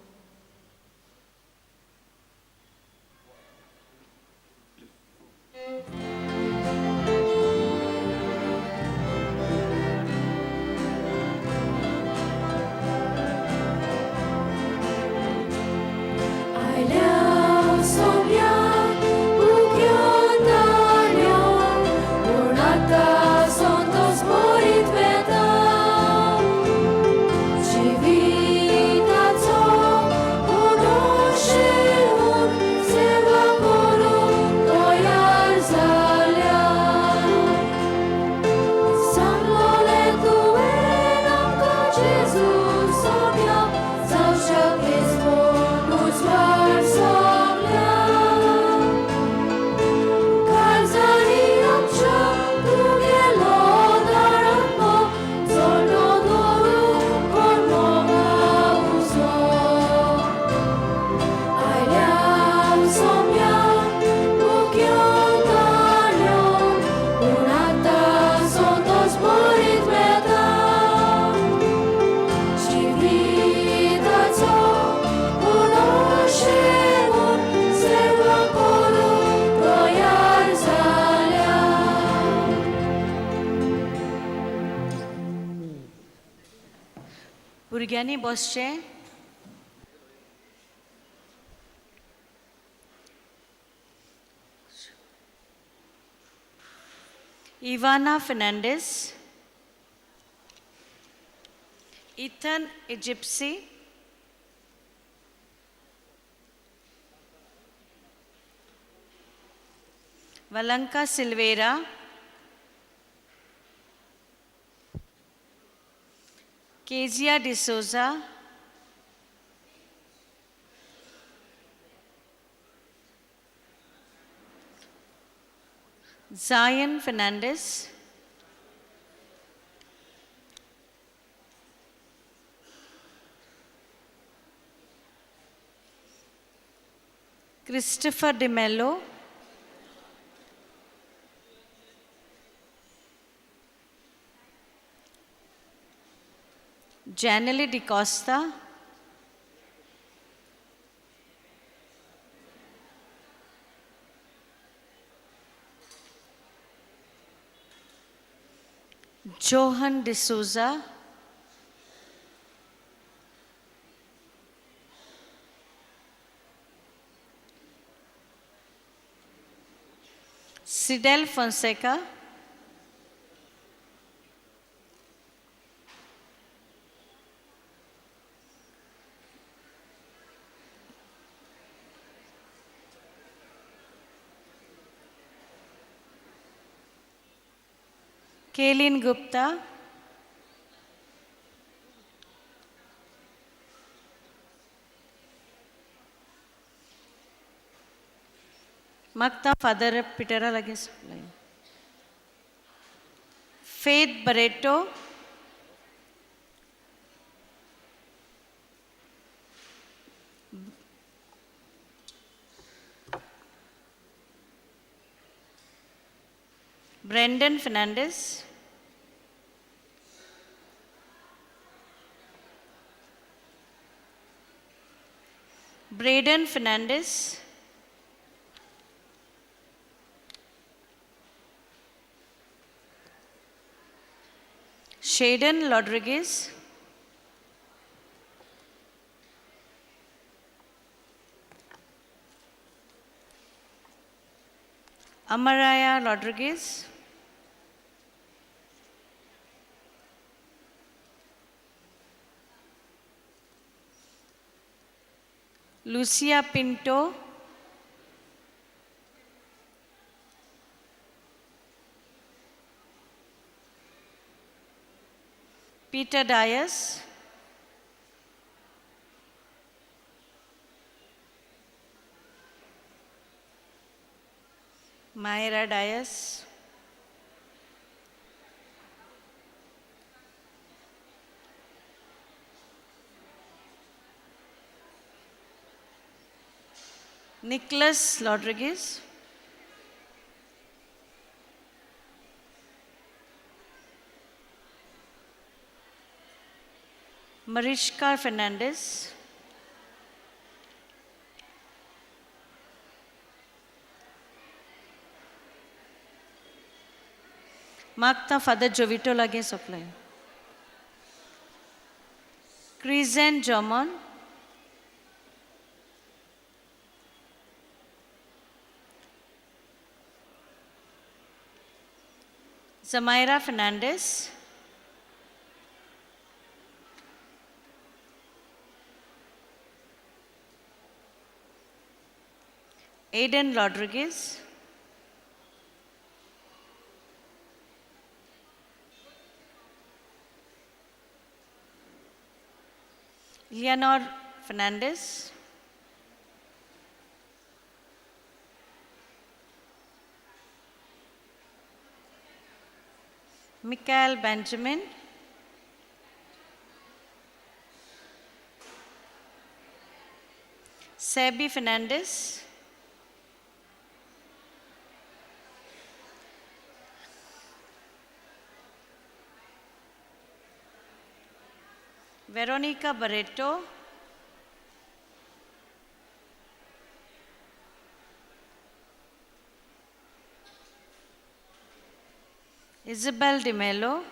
भुरग्यांनी बसचें. इवाना फेर्नांडीस, इथन इजिप्सी, Valanka Silveira, Kezia D'Souza, Zion Fernandez, Christopher De Mello, Janelle Di Costa, Johan De Souza, Sidel Fonseca, Kaylin Gupta, Magta Father Pitera Lagis, Faith Barreto, Brendan Fernandez, Braden Fernandez, Shaden Rodriguez, Amaraya Rodriguez, Lucia Pinto, Peter Dias, Myra Dias, Nicholas Rodriguez, Marishka Fernandez, Magta Father Jovito Lage Supply, Crizen Jomon, Zamaira Fernandez, Aiden Rodriguez, Leonor Fernandez, Michael Benjamin, Sebi Fernandez, Veronica Barreto, Isabel De Mello,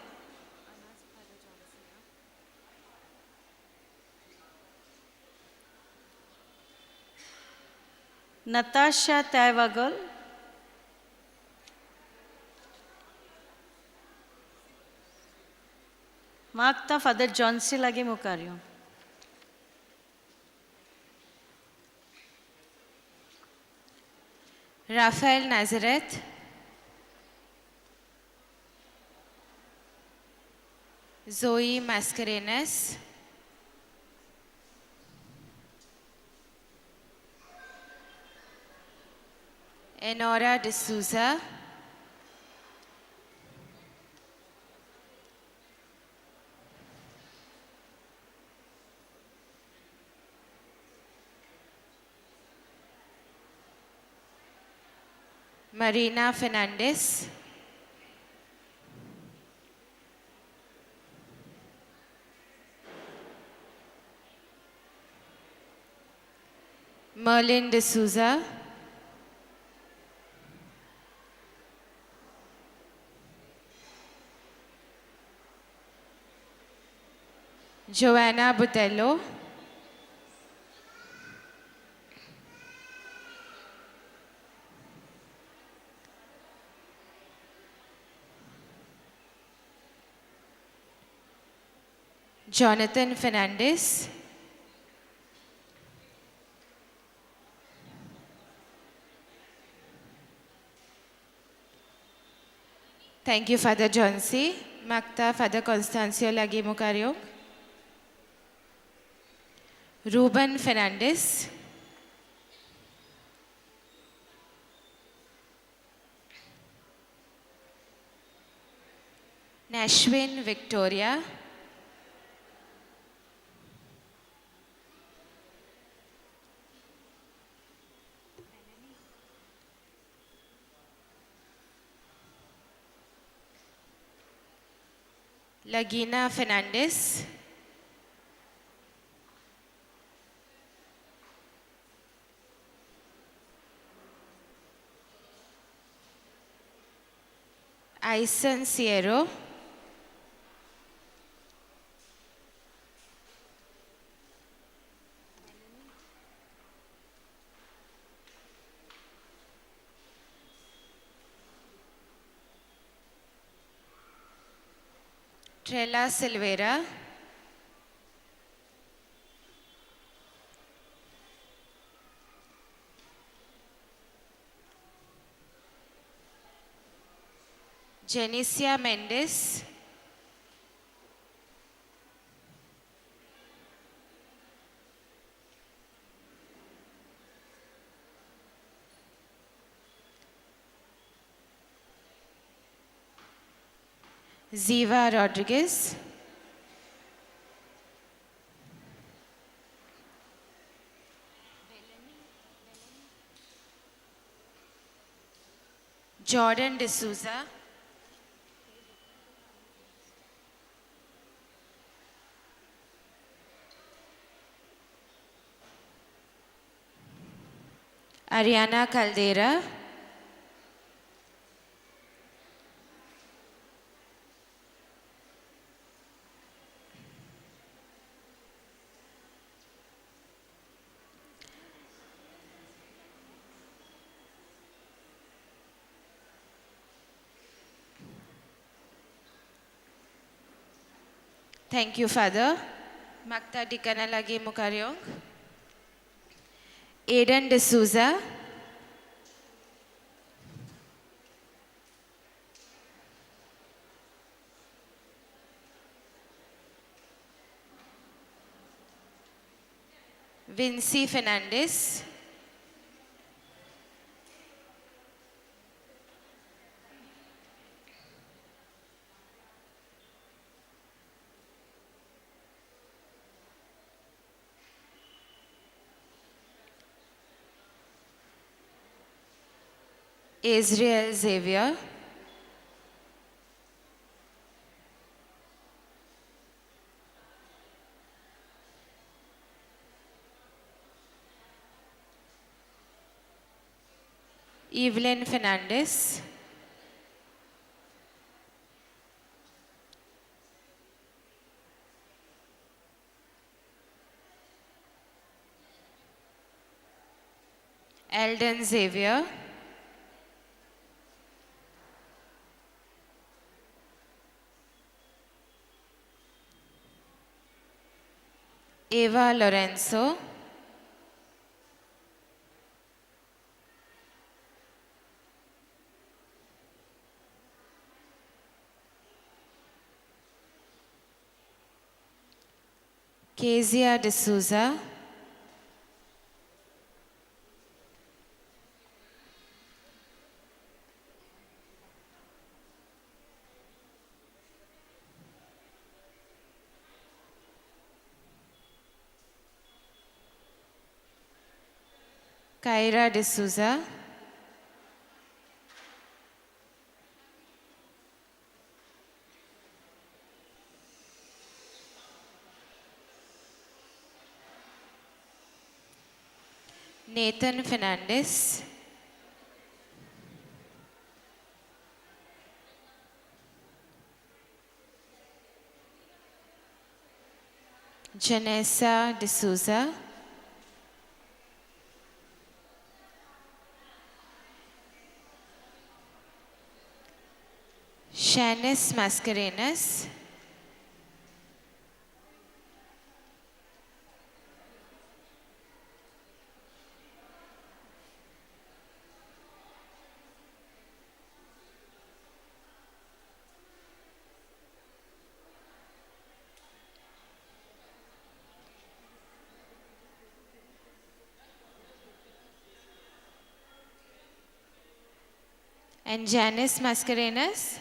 Natasha Taiwagal, Magta Father Johnsy Lage Mukario,
Rafael Nazareth, Zoe Mascarenas, Enora De Souza, Marina Fernandez, Merlin D'Souza, Joanna Butello, Jonathan Fernandez, thank you, Father John C. Magta Father Constancio Lagi Mukario, Ruben Fernandez, Nashwin Victoria, Lagina Fernandez, Aisen Sierro, Trela Silveira, Jenicia Mendes, Ziva Rodriguez, Jordan D'Souza, Ariana Caldera, thank you, Father. Magta Dikana Lagi Mukaryong, Aiden D'Souza, Vinci Fernandez, Israel Xavier, Evelyn Fernandez, Eldon Xavier, Eva Lorenzo, Kezia D'Souza, Kyra D'Souza, Nathan Fernandez, Janessa D'Souza, Shanice Mascarenas, and Janice Mascarenas.